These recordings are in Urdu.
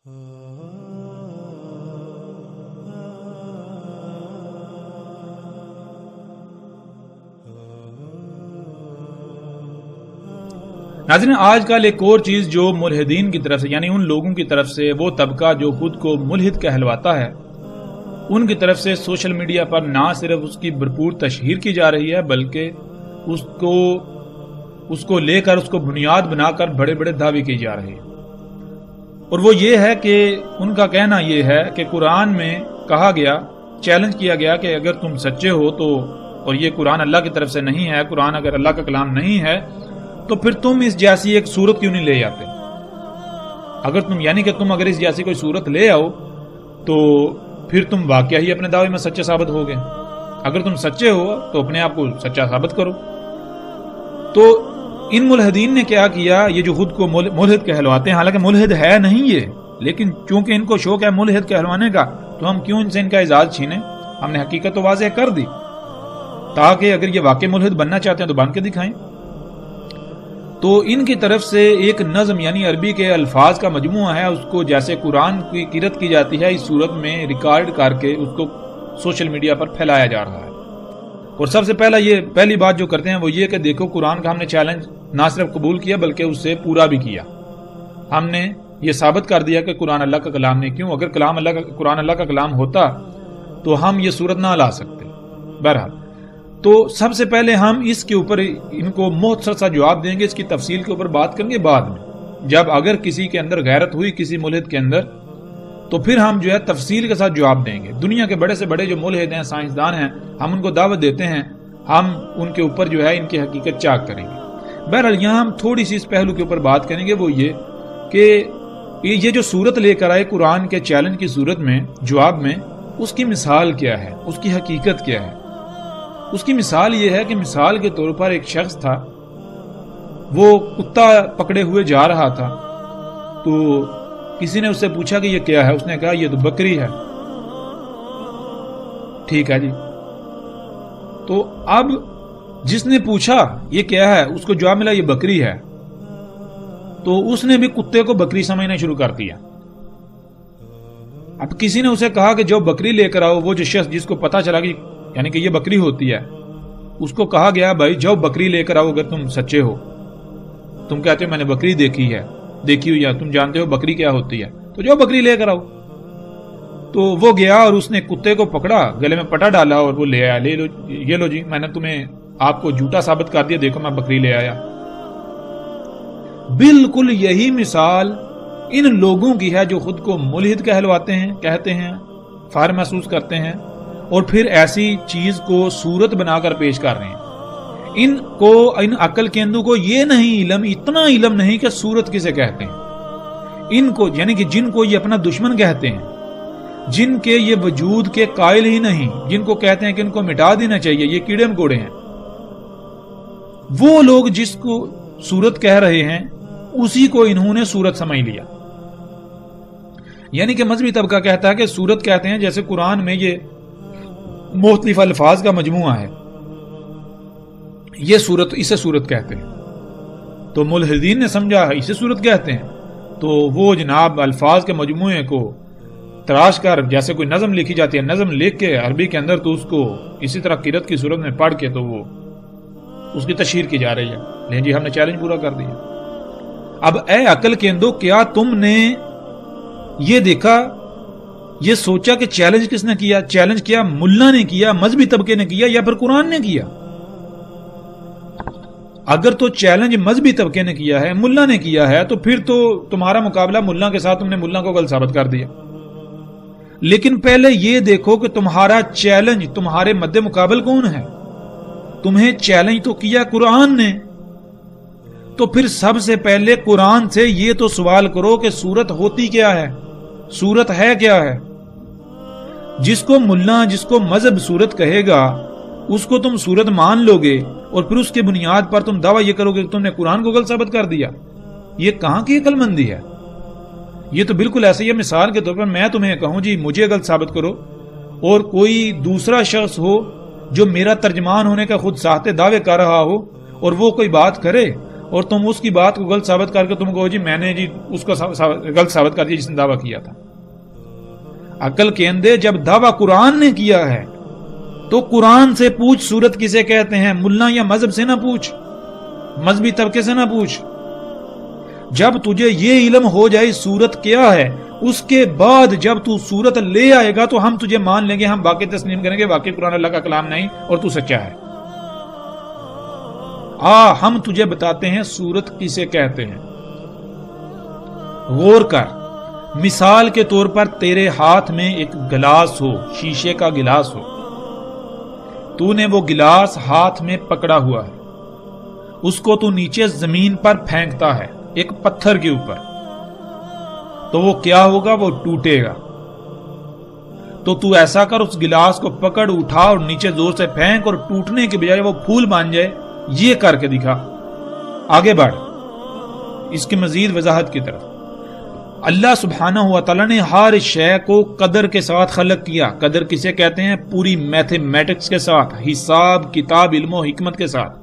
ناظرین، آج کل ایک اور چیز جو ملحدین کی طرف سے، یعنی ان لوگوں کی طرف سے، وہ طبقہ جو خود کو ملحد کہلواتا ہے، ان کی طرف سے سوشل میڈیا پر نہ صرف اس کی بھرپور تشہیر کی جا رہی ہے، بلکہ اس کو لے کر، اس کو بنیاد بنا کر بڑے بڑے دعوے کی جا رہے ہیں۔ اور وہ یہ ہے کہ ان کا کہنا یہ ہے کہ قرآن میں کہا گیا، چیلنج کیا گیا کہ اگر تم سچے ہو تو، اور یہ قرآن اللہ کی طرف سے نہیں ہے، قرآن اگر اللہ کا کلام نہیں ہے تو پھر تم اس جیسی ایک صورت کیوں نہیں لے آتے؟ اگر تم، یعنی کہ تم اگر اس جیسی کوئی صورت لے آؤ تو پھر تم واقعہ ہی اپنے دعوے میں سچے ثابت ہو گئے۔ اگر تم سچے ہو تو اپنے آپ کو سچا ثابت کرو۔ تو ان ملحدین نے کیا کیا، یہ جو خود کو ملحد کہلواتے ہیں، حالانکہ ملحد ہے نہیں یہ، لیکن چونکہ ان کو شوق ہے ملحد کہلوانے کا، تو ہم کیوں ان سے ان کا اعزاز چھینے؟ ہم نے حقیقت تو واضح کر دی تاکہ اگر یہ واقعی ملحد بننا چاہتے ہیں تو بن کے دکھائیں۔ تو ان کی طرف سے ایک نظم، یعنی عربی کے الفاظ کا مجموعہ ہے، اس کو جیسے قرآن کی قرأت کی جاتی ہے اس صورت میں ریکارڈ کر کے اس کو سوشل میڈیا پر پھیلایا جا رہا ہے۔ اور سب سے پہلی بات جو کرتے ہیں وہ یہ کہ دیکھو، قرآن کا ہم نے چیلنج نہ صرف قبول کیا بلکہ اس سے پورا بھی کیا۔ ہم نے یہ ثابت کر دیا کہ قرآن اللہ کا کلام نہیں، کیوں؟ اگر قرآن اللہ کا کلام ہوتا تو ہم یہ صورت نہ لا سکتے۔ بہرحال، تو سب سے پہلے ہم اس کے اوپر ان کو مختصر سا جواب دیں گے، اس کی تفصیل کے اوپر بات کریں گے بعد میں، جب اگر کسی کے اندر غیرت ہوئی، کسی ملحد کے اندر، تو پھر ہم جو ہے تفصیل کے ساتھ جواب دیں گے۔ دنیا کے بڑے سے بڑے جو ملحد ہیں، سائنسدان ہیں، ہم ان کو دعوت دیتے ہیں، ہم ان کے اوپر جو ہے ان کی حقیقت چاک کریں گے۔ بہرحال یہاں ہم تھوڑی سی اس پہلو کے اوپر بات کریں گے، وہ یہ کہ یہ جو صورت لے کر آئے قرآن کے چیلنج کی صورت میں، جواب میں، اس کی مثال کیا ہے، اس کی حقیقت کیا ہے؟ اس کی مثال یہ ہے کہ مثال کے طور پر ایک شخص تھا، وہ کتا پکڑے ہوئے جا رہا تھا، تو کسی نے اس سے پوچھا کہ یہ کیا ہے؟ اس نے کہا یہ تو بکری ہے۔ ٹھیک ہے جی، تو اب جس نے پوچھا یہ کیا ہے، اس کو جواب ملا یہ بکری ہے، تو اس نے بھی کتے کو بکری سمجھنا شروع کر دیا۔ اب کسی نے اسے کہا کہ جو بکری لے کر آؤ، وہ جو شخص جس کو پتا چلا کہ یعنی کہ یہ بکری ہوتی ہے، اس کو کہا گیا بھائی جاؤ بکری لے کر آؤ اگر تم سچے ہو۔ تم کہتے ہو میں نے بکری دیکھی ہوئی ہے، تم جانتے ہو بکری کیا ہوتی ہے، تو جاؤ بکری لے کر آؤ۔ تو وہ گیا اور اس نے کتے کو پکڑا، گلے میں پٹا ڈالا اور وہ لے آیا، یہ لو جی، میں نے تمہیں آپ کو جھوٹا ثابت کر دیا، دیکھو میں بکری لے آیا۔ بالکل یہی مثال ان لوگوں کی ہے جو خود کو ملحد کہلواتے ہیں، کہتے ہیں، فخر محسوس کرتے ہیں، اور پھر ایسی چیز کو صورت بنا کر پیش کر رہے ہیں۔ ان عقل کے اندوں کو یہ نہیں علم، اتنا علم نہیں کہ صورت کسے کہتے ہیں۔ ان کو، یعنی کہ جن کو یہ اپنا دشمن کہتے ہیں، جن کے یہ وجود کے قائل ہی نہیں، جن کو کہتے ہیں کہ ان کو مٹا دینا چاہیے، یہ کیڑے مکوڑے ہیں، وہ لوگ جس کو صورت کہہ رہے ہیں اسی کو انہوں نے صورت سمجھ لیا۔ یعنی کہ مذہبی طبقہ کہتا ہے کہ صورت کہتے ہیں، جیسے قرآن میں یہ مختلف الفاظ کا مجموعہ ہے، یہ صورت، اسے صورت کہتے ہیں۔ تو ملحدین نے سمجھا اسے صورت کہتے ہیں، تو وہ جناب الفاظ کے مجموعے کو تراش کر، جیسے کوئی نظم لکھی جاتی ہے، نظم لکھ کے عربی کے اندر، تو اس کو اسی طرح قرأت کی صورت میں پڑھ کے تو وہ اس کی تشہیر کی جا رہی ہے۔ لیکن جی ہم نے چیلنج پورا کر دیا۔ اب اے عقل کے اندو، کیا تم نے یہ دیکھا، یہ سوچا کہ چیلنج کس نے کیا؟ چیلنج کیا ملا نے کیا، مذہبی طبقے نے کیا، یا پھر قرآن نے کیا؟ اگر تو چیلنج مذہبی طبقے نے کیا ہے، ملا نے کیا ہے، تو پھر تو تمہارا مقابلہ ملا کے ساتھ، تم نے ملا کو غلط ثابت کر دیا۔ لیکن پہلے یہ دیکھو کہ تمہارا چیلنج، تمہارے مد مقابل کون ہے؟ تمہیں چیلنج تو کیا قرآن نے، تو پھر سب سے پہلے قرآن سے یہ تو سوال کرو کہ صورت ہوتی کیا ہے، صورت ہے کیا ہے؟ جس کو ملا، جس کو مذہب صورت کہے گا، اس کو تم صورت مان لو گے، اور پھر اس کی بنیاد پر تم دعویٰ یہ کرو گے کہ تم نے قرآن کو غلط ثابت کر دیا۔ یہ کہاں کی عقل مندی ہے؟ یہ تو بالکل ایسے ہی ہے، مثال کے طور پر میں تمہیں کہوں جی مجھے غلط ثابت کرو، اور کوئی دوسرا شخص ہو جو میرا ترجمان ہونے کا خود ساہتے دعوے کر رہا ہو، اور وہ کوئی بات کرے اور تم اس کی بات کو غلط ثابت کر کے تم کہو جی میں نے جی اس کو غلط ثابت کر دیا جس نے دعویٰ کیا تھا۔ عقل کے اندے جب دعویٰ قرآن نے کیا ہے تو قرآن سے پوچھ سورت کسے کہتے ہیں، ملا یا مذہب سے نہ پوچھ، مذہبی طبقے سے نہ پوچھ۔ جب تجھے یہ علم ہو جائے سورت کیا ہے، اس کے بعد جب تو سورت لے آئے گا تو ہم تجھے مان لیں گے، ہم باقی تسلیم کریں گے واقعی قرآن اللہ کا کلام نہیں اور تو سچا ہے۔ ہم تجھے بتاتے ہیں سورت کسے کہتے ہیں۔ غور کر، مثال کے طور پر تیرے ہاتھ میں ایک گلاس ہو، شیشے کا گلاس ہو، تو نے وہ گلاس ہاتھ میں پکڑا ہوا ہے، اس کو تو نیچے زمین پر پھینکتا ہے ایک پتھر کے اوپر، تو وہ کیا ہوگا؟ وہ ٹوٹے گا۔ تو ایسا کر، اس گلاس کو پکڑ، اٹھا اور نیچے زور سے پھینک، اور ٹوٹنے کے بجائے وہ پھول بن جائے، یہ کر کے دکھا۔ آگے بڑھ اس کی مزید وضاحت کی طرف۔ اللہ سبحانہ و تعالیٰ نے ہر شے کو قدر کے ساتھ خلق کیا۔ قدر کسے کہتے ہیں؟ پوری میتھمیٹکس کے ساتھ، حساب کتاب علم و حکمت کے ساتھ۔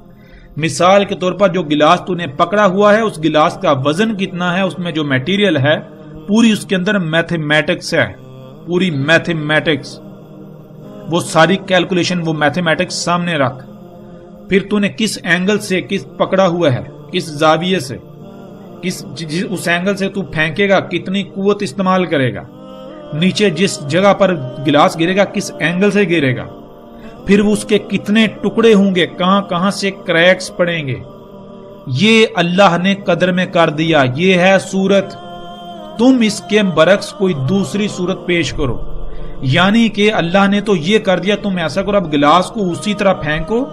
مثال کے طور پر جو گلاس تو نے پکڑا ہوا ہے، اس گلاس کا وزن کتنا ہے، اس میں جو میٹیریل ہے پوری اس کے اندر میتھمیٹکس ہے، پوری میتھمیٹکس، وہ ساری کیلکولیشن، وہ میتھمیٹکس سامنے رکھ۔ پھر تو نے کس اینگل سے کس پکڑا ہوا ہے، کس زاویے سے، اس اینگل سے تو پھینکے گا، کتنی قوت استعمال کرے گا، نیچے جس جگہ پر گلاس گرے گا کس اینگل سے گرے گا، پھر اس کے کتنے ٹکڑے ہوں گے، کہاں کہاں سے کریکس پڑیں گے، یہ اللہ نے قدر میں کر دیا۔ یہ ہے صورت۔ تم اس کے برعکس کوئی دوسری صورت پیش کرو، یعنی کہ اللہ نے تو یہ کر دیا، تم ایسا کرو اب گلاس کو اسی طرح پھینکو،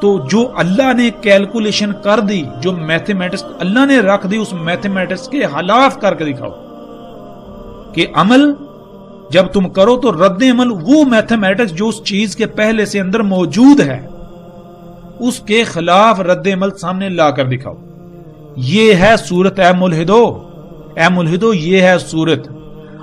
تو جو اللہ نے کیلکولیشن کر دی، جو میتھمیٹکس اللہ نے رکھ دی، اس میتھمیٹکس کے خلاف کر کے دکھاؤ کہ عمل جب تم کرو تو رد عمل وہ میتھمیٹکس جو اس چیز کے پہلے سے اندر موجود ہے، اس کے خلاف رد عمل سامنے لا کر دکھاؤ۔ یہ ہے صورت اے ملحدو، یہ ہے صورت۔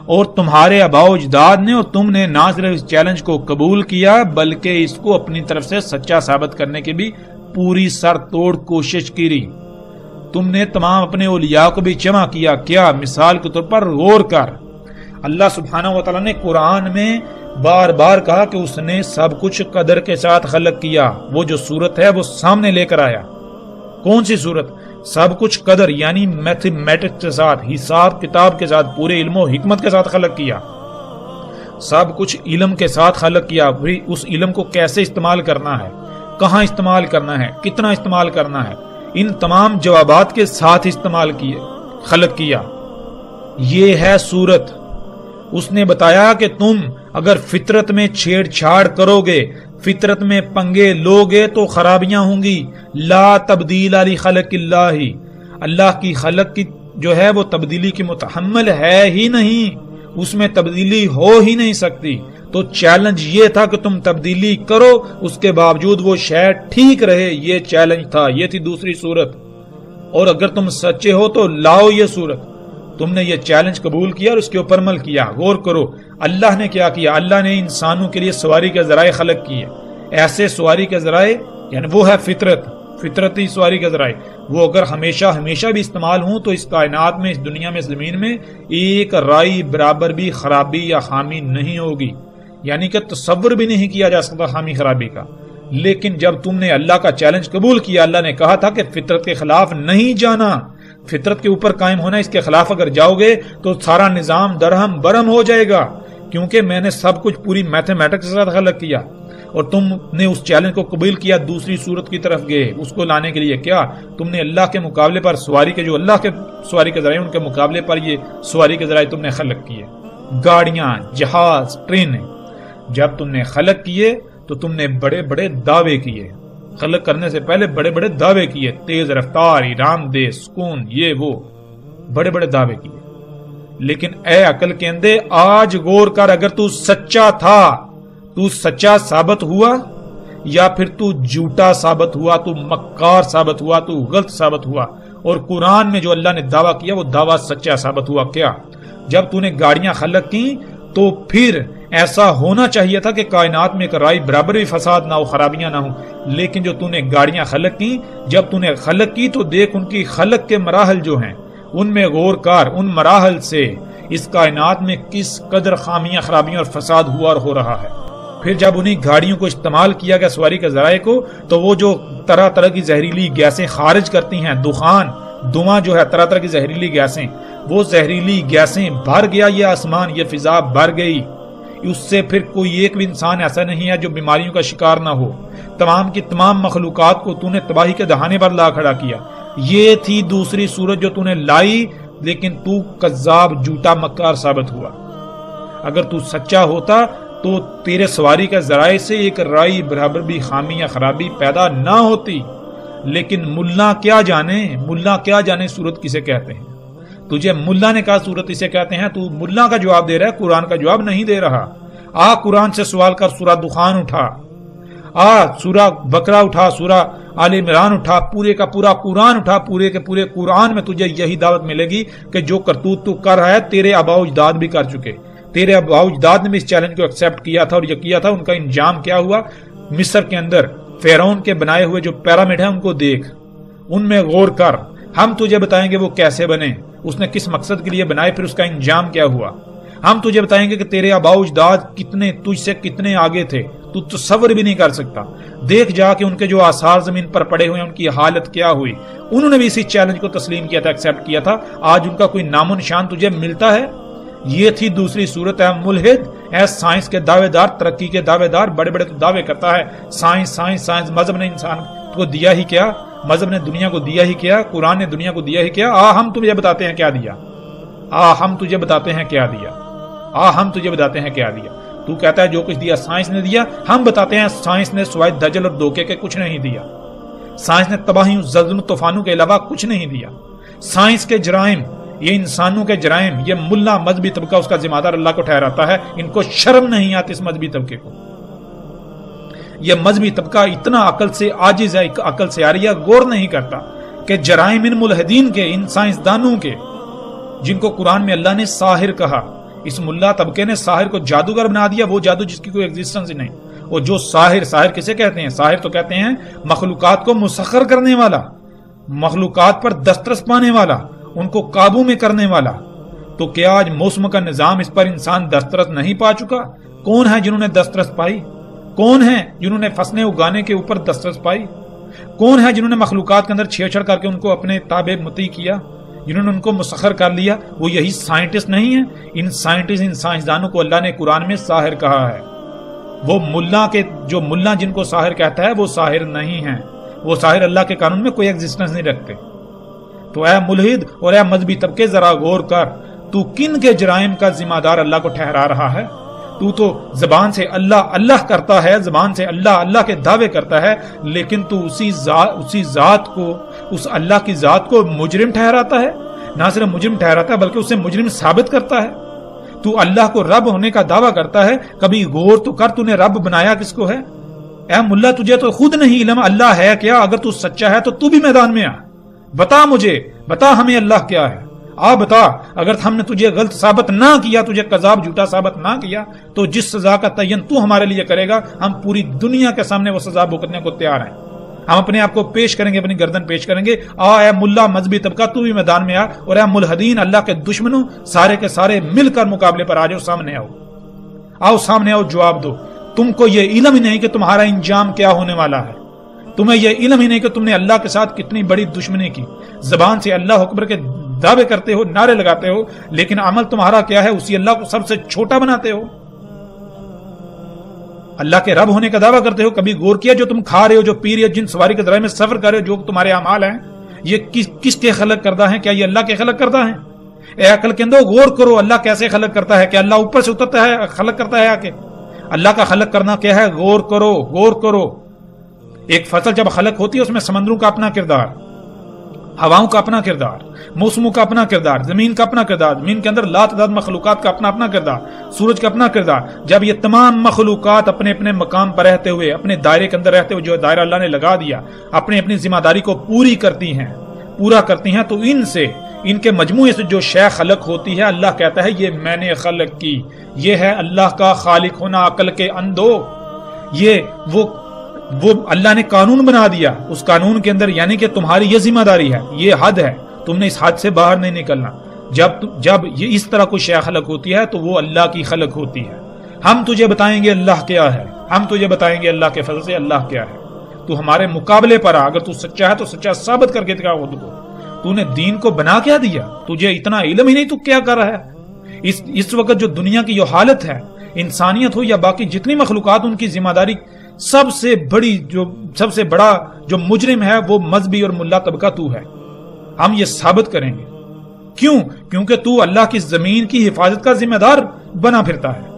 اور تمہارے آباء و اجداد نے اور تم نے نہ صرف اس چیلنج کو قبول کیا بلکہ اس کو اپنی طرف سے سچا ثابت کرنے کی بھی پوری سر توڑ کوشش کی۔ تم نے تمام اپنے اولیاء کو بھی جمع کیا۔ کیا؟ مثال کے طور پر غور کر، اللہ سبحانہ و تعالیٰ نے قرآن میں بار بار کہا کہ اس نے سب کچھ قدر کے ساتھ خلق کیا۔ وہ جو صورت ہے وہ سامنے لے کر آیا۔ کون سی صورت؟ سب کچھ قدر یعنی میتھمیٹکس کے ساتھ، حساب کتاب کے ساتھ، پورے علم و حکمت کے ساتھ خلق کیا۔ سب کچھ علم کے ساتھ خلق کیا۔ پھر اس علم کو کیسے استعمال کرنا ہے، کہاں استعمال کرنا ہے، کتنا استعمال کرنا ہے، ان تمام جوابات کے ساتھ استعمال کیے، خلق کیا۔ یہ ہے صورت۔ اس نے بتایا کہ تم اگر فطرت میں چھیڑ چھاڑ کرو گے، فطرت میں پنگے لوگے تو خرابیاں ہوں گی۔ لا تبدیل لخلق اللہ، اللہ کی خلق کی جو ہے وہ تبدیلی کی متحمل ہے ہی نہیں، اس میں تبدیلی ہو ہی نہیں سکتی۔ تو چیلنج یہ تھا کہ تم تبدیلی کرو، اس کے باوجود وہ شے ٹھیک رہے، یہ چیلنج تھا، یہ تھی دوسری صورت۔ اور اگر تم سچے ہو تو لاؤ یہ صورت۔ تم نے یہ چیلنج قبول کیا اور اس کے اوپر عمل کیا۔ غور کرو اللہ نے کیا کیا۔ اللہ نے انسانوں کے لیے سواری کے ذرائع خلق کیے، ایسے سواری کے ذرائع یعنی وہ ہے فطرتی سواری کے ذرائع، وہ اگر ہمیشہ بھی استعمال ہوں تو اس کائنات میں، اس دنیا میں، اس زمین میں ایک رائی برابر بھی خرابی یا خامی نہیں ہوگی، یعنی کہ تصور بھی نہیں کیا جا سکتا خامی خرابی کا۔ لیکن جب تم نے اللہ کا چیلنج قبول کیا، اللہ نے کہا تھا کہ فطرت کے خلاف نہیں جانا، فطرت کے اوپر قائم ہونا، اس کے خلاف اگر جاؤ گے تو سارا نظام درہم برہم ہو جائے گا، کیونکہ میں نے سب کچھ پوری میتھمیٹکس کے ساتھ خلق کیا اور تم نے اس چیلنج کو قبول کیا، دوسری صورت کی طرف گئے اس کو لانے کے لیے۔ کیا تم نے اللہ کے مقابلے پر سواری کے جو اللہ کے سواری کے ذرائع ان کے مقابلے پر یہ سواری کے ذرائع تم نے خلق کیے، گاڑیاں، جہاز، ٹرینیں۔ جب تم نے خلق کیے تو تم نے بڑے بڑے دعوے کیے، خلق کرنے سے پہلے بڑے بڑے دعوے کیے، تیز رفتار، آرام دہ، سکون، یہ وہ بڑے بڑے دعوے کیے۔ لیکن اے عقل کے اندے آج غور کر، اگر تو سچا تھا، تو سچا ثابت ہوا یا پھر تو جھوٹا ثابت ہوا، تو مکار ثابت ہوا، تو غلط ثابت ہوا، اور قرآن میں جو اللہ نے دعویٰ کیا وہ دعویٰ سچا ثابت ہوا۔ کیا جب تو نے گاڑیاں خلق کی تو پھر ایسا ہونا چاہیے تھا کہ کائنات میں ایک رائی برابر بھی فساد نہ ہو، خرابیاں نہ ہوں، لیکن جو تو نے گاڑیاں خلق کی، جب تو نے خلق کی تو دیکھ ان کی خلق کے مراحل جو ہیں ان میں غور کر، ان مراحل سے اس کائنات میں کس قدر خامیاں، خرابیاں اور فساد ہوا اور ہو رہا ہے۔ پھر جب انہیں گاڑیوں کو استعمال کیا گیا سواری کے ذرائع کو، تو وہ جو طرح طرح کی زہریلی گیسیں خارج کرتی ہیں، دھواں جو ہے طرح طرح کی زہریلی گیسیں، وہ زہریلی گیسیں بھر گیا یہ آسمان، یہ فضا بھر گئی۔ اس سے پھر کوئی ایک بھی انسان ایسا نہیں ہے جو بیماریوں کا شکار نہ ہو۔ تمام کی تمام مخلوقات کو تو نے تباہی کے دہانے پر لا کھڑا کیا۔ یہ تھی دوسری صورت جو تو نے لائی، لیکن تو کذاب، جھوٹا، مکار ثابت ہوا۔ اگر تو سچا ہوتا تو تیرے سواری کے ذرائع سے ایک رائی برابر بھی خامی یا خرابی پیدا نہ ہوتی، لیکن ملا کیا جانے صورت کسے کہتے ہیں۔ تجھے ملا نے کہا صورت اسے کہتے ہیں، تو ملا کا جواب دے رہا ہے، قرآن کا جواب نہیں دے رہا۔ قرآن سے سوال کر، سورہ دخان اٹھا، سورہ بقرہ اٹھا، سورہ آل عمران اٹھا، پورے کا پورا قرآن اٹھا، پورے کے پورے قرآن میں تجھے یہی دعوت ملے گی کہ جو کرتوت تو کر رہا ہے تیرے آباء و اجداد بھی کر چکے۔ تیرے آباء و اجداد نے بھی اس چیلنج کو ایکسپٹ کیا تھا اور یہ کیا تھا، ان کا انجام کیا ہوا۔ مصر کے اندر فرعون کے بنائے ہوئے جو پیرامڈ ہیں ان کو دیکھ، ان میں غور کر، ہم تجھے بتائیں گے وہ کیسے بنے، اس نے کس مقصد کے لیے بنائے، پھر اس کا انجام کیا ہوا۔ ہم تجھے بتائیں گے کہ تیرے آباء و اجداد کتنے تجھ سے کتنے آگے تھے، تو تصور بھی نہیں کر سکتا۔ دیکھ جا کے ان کے جو آثار زمین پر پڑے ہوئے ہیں ان کی حالت کیا ہوئی۔ انہوں نے بھی اسی چیلنج کو تسلیم کیا تھا، ایکسپٹ کیا تھا، آج ان کا کوئی نام و نشان تجھے ملتا ہے؟ یہ تھی دوسری صورت۔ ہے ملحد، ہے سائنس کے دعوے دار، ترقی کے دعوے دار، بڑے بڑے تو دعوے کرتا ہے سائنس سائنس سائنس۔ مذہب نے انسان کو دیا ہی کیا؟ مذہب نے دنیا کو دیا ہی کیا؟ قرآن نے دنیا کو دیا ہی کیا؟ ہم تجھے بتاتے ہیں کیا دیا، ہم تجھے بتاتے ہیں کیا دیا، ہم تجھے بتاتے ہیں کیا دیا۔ تو کہتا ہے جو کچھ دیا سائنس نے دیا، ہم بتاتے ہیں سائنس نے سوائے دجل اور دھوکے کے کچھ نہیں دیا۔ سائنس نے تباہیوں، زلزلوں، طوفانوں کے علاوہ کچھ نہیں دیا۔ سائنس کے جرائم، یہ انسانوں کے جرائم، یہ ملا مذہبی طبقہ اس کا ذمہ دار اللہ کو ٹھہراتا ہے۔ ان کو شرم نہیں آتی اس مذہبی طبقے کو۔ یہ مذہبی طبقہ اتنا عقل سے عاجز ہے، عقل سے عاریہ، غور نہیں کرتا کہ جرائم ان ملحدین کے، ان سائنسدانوں کے، جن کو قرآن میں اللہ نے ساحر کہا، اس ملا طبقے نے ساحر کو جادوگر بنا دیا، وہ جادو جس کی کوئی ایگزسٹنس ہی نہیں۔ اور جو ساحر کسے کہتے ہیں؟ ساحر تو کہتے ہیں مخلوقات کو مسخر کرنے والا، مخلوقات پر دسترس پانے والا، ان کو قابو میں کرنے والا۔ تو کیا آج موسم کا نظام اس پر انسان دسترس نہیں پا چکا؟ کون ہے جنہوں نے دسترس پائی؟ کون ہیں جنہوں نے فصلیں اگانے کے اوپر دسترس پائی؟ کون ہے جنہوں نے مخلوقات کے اندر چھیڑ چھڑ کر کے ان کو اپنے تابع مطیع کیا، جنہوں نے ان کو مسخر کر لیا؟ وہ یہی سائنٹسٹ نہیں ہیں؟ ان سائنٹسٹ، ان سائنسدانوں کو اللہ نے قرآن میں ساحر کہا ہے۔ وہ ملا جن کو ساحر کہتا ہے وہ ساحر نہیں ہیں، وہ ساحر اللہ کے قانون میں کوئی ایگزسٹنس نہیں رکھتے۔ تو اے ملحد اور اے مذہبی طبقے، ذرا غور کر، تو کن کے جرائم کا ذمہ دار اللہ کو ٹھہرا رہا ہے؟ تو زبان سے اللہ اللہ کرتا ہے، زبان سے اللہ اللہ کے دعوے کرتا ہے، لیکن تو اسی ذات کو، اس اللہ کی ذات کو مجرم ٹھہراتا ہے۔ نہ صرف مجرم ٹھہراتا ہے بلکہ اسے مجرم ثابت کرتا ہے۔ تو اللہ کو رب ہونے کا دعویٰ کرتا ہے، کبھی غور تو کر تو نے رب بنایا کس کو ہے؟ اے ملا، تجھے تو خود نہیں علم اللہ ہے کیا؟ اگر تو سچا ہے تو بھی میدان میں آ، بتا مجھے، بتا ہمیں اللہ کیا ہے، بتا۔ اگر ہم نے تجھے غلط ثابت نہ کیا، تجھے کذاب جھوٹا ثابت نہ کیا، تو جس سزا کا تعین تو ہمارے لیے کرے گا، ہم پوری دنیا کے سامنے وہ سزا بھگتنے کو تیار ہیں۔ ہم اپنے آپ کو پیش کریں گے، اپنی گردن پیش کریں گے۔ اے ملا مذہبی طبقہ، تو بھی میدان میں آ، اور اے ملحدین، اللہ کے دشمنوں، سارے کے سارے مل کر مقابلے پر آ جاؤ، سامنے آؤ، سامنے آؤ، جواب دو۔ تم کو یہ علم ہی نہیں کہ تمہارا انجام کیا ہونے والا ہے، تمہیں یہ علم ہی نہیں کہ تم نے اللہ کے ساتھ کتنی بڑی دشمنی کی۔ زبان سے اللہ اکبر کے دعوے کرتے ہو، نعرے لگاتے ہو، لیکن عمل تمہارا کیا ہے؟ اسی اللہ کو سب سے چھوٹا بناتے ہو۔ اللہ کے رب ہونے کا دعویٰ کرتے ہو، کبھی غور کیا جو تم کھا رہے ہو، جو پی رہے ہو، جن سواری کے ذرائع میں سفر کر رہے ہو، جو تمہارے اعمال ہیں، یہ کس کے خلق کردہ ہیں؟ کیا یہ اللہ کے خلق کردہ ہیں؟ اے عقل کے اندر غور کرو، اللہ کیسے خلق کرتا ہے؟ کیا اللہ اوپر سے اترتا ہے خلق کرتا ہے؟ کہ اللہ کا خلق کرنا کیا ہے؟ غور کرو، غور کرو۔ ایک فصل جب خلق ہوتی ہے، اس میں سمندروں کا اپنا کردار، ہواؤں کا اپنا کردار، موسموں کا اپنا کردار، زمین کا اپنا کردار، زمین کے اندر لاتعداد مخلوقات کا اپنا اپنا کردار، سورج کا اپنا کردار۔ جب یہ تمام مخلوقات اپنے اپنے مقام پر رہتے ہوئے، اپنے دائرے کے اندر رہتے ہوئے، جو دائرہ اللہ نے لگا دیا، اپنی ذمہ داری کو پورا کرتی ہیں، تو ان کے مجموعے سے جو شے خلق ہوتی ہے اللہ کہتا ہے یہ میں نے خلق کی. یہ ہے اللہ کا خالق ہونا عقل کے اندھو. یہ وہ اللہ نے قانون بنا دیا. اس قانون کے اندر یعنی کہ تمہاری یہ ذمہ داری ہے, یہ حد ہے, تم نے اس حد سے باہر نہیں نکلنا. جب یہ اس طرح کوئی شے خلق ہوتی ہے تو وہ اللہ کی خلق ہوتی ہے. ہم تجھے بتائیں گے اللہ کیا ہے, ہم تجھے بتائیں گے اللہ کے فضل سے اللہ کیا ہے. تو ہمارے مقابلے پر اگر تو سچا ہے تو سچا ثابت کر کے دکھا خود کو. تو نے دین کو بنا کیا دیا؟ تجھے اتنا علم ہی نہیں تو کیا کر رہا ہے؟ اس وقت جو دنیا کی جو حالت ہے, انسانیت ہو یا باقی جتنی مخلوقات, ان کی ذمہ داری سب سے بڑا جو مجرم ہے وہ مذہبی اور ملا طبقہ تو ہے. ہم یہ ثابت کریں گے. کیوں؟ کیونکہ تو اللہ کی زمین کی حفاظت کا ذمہ دار بنا پھرتا ہے.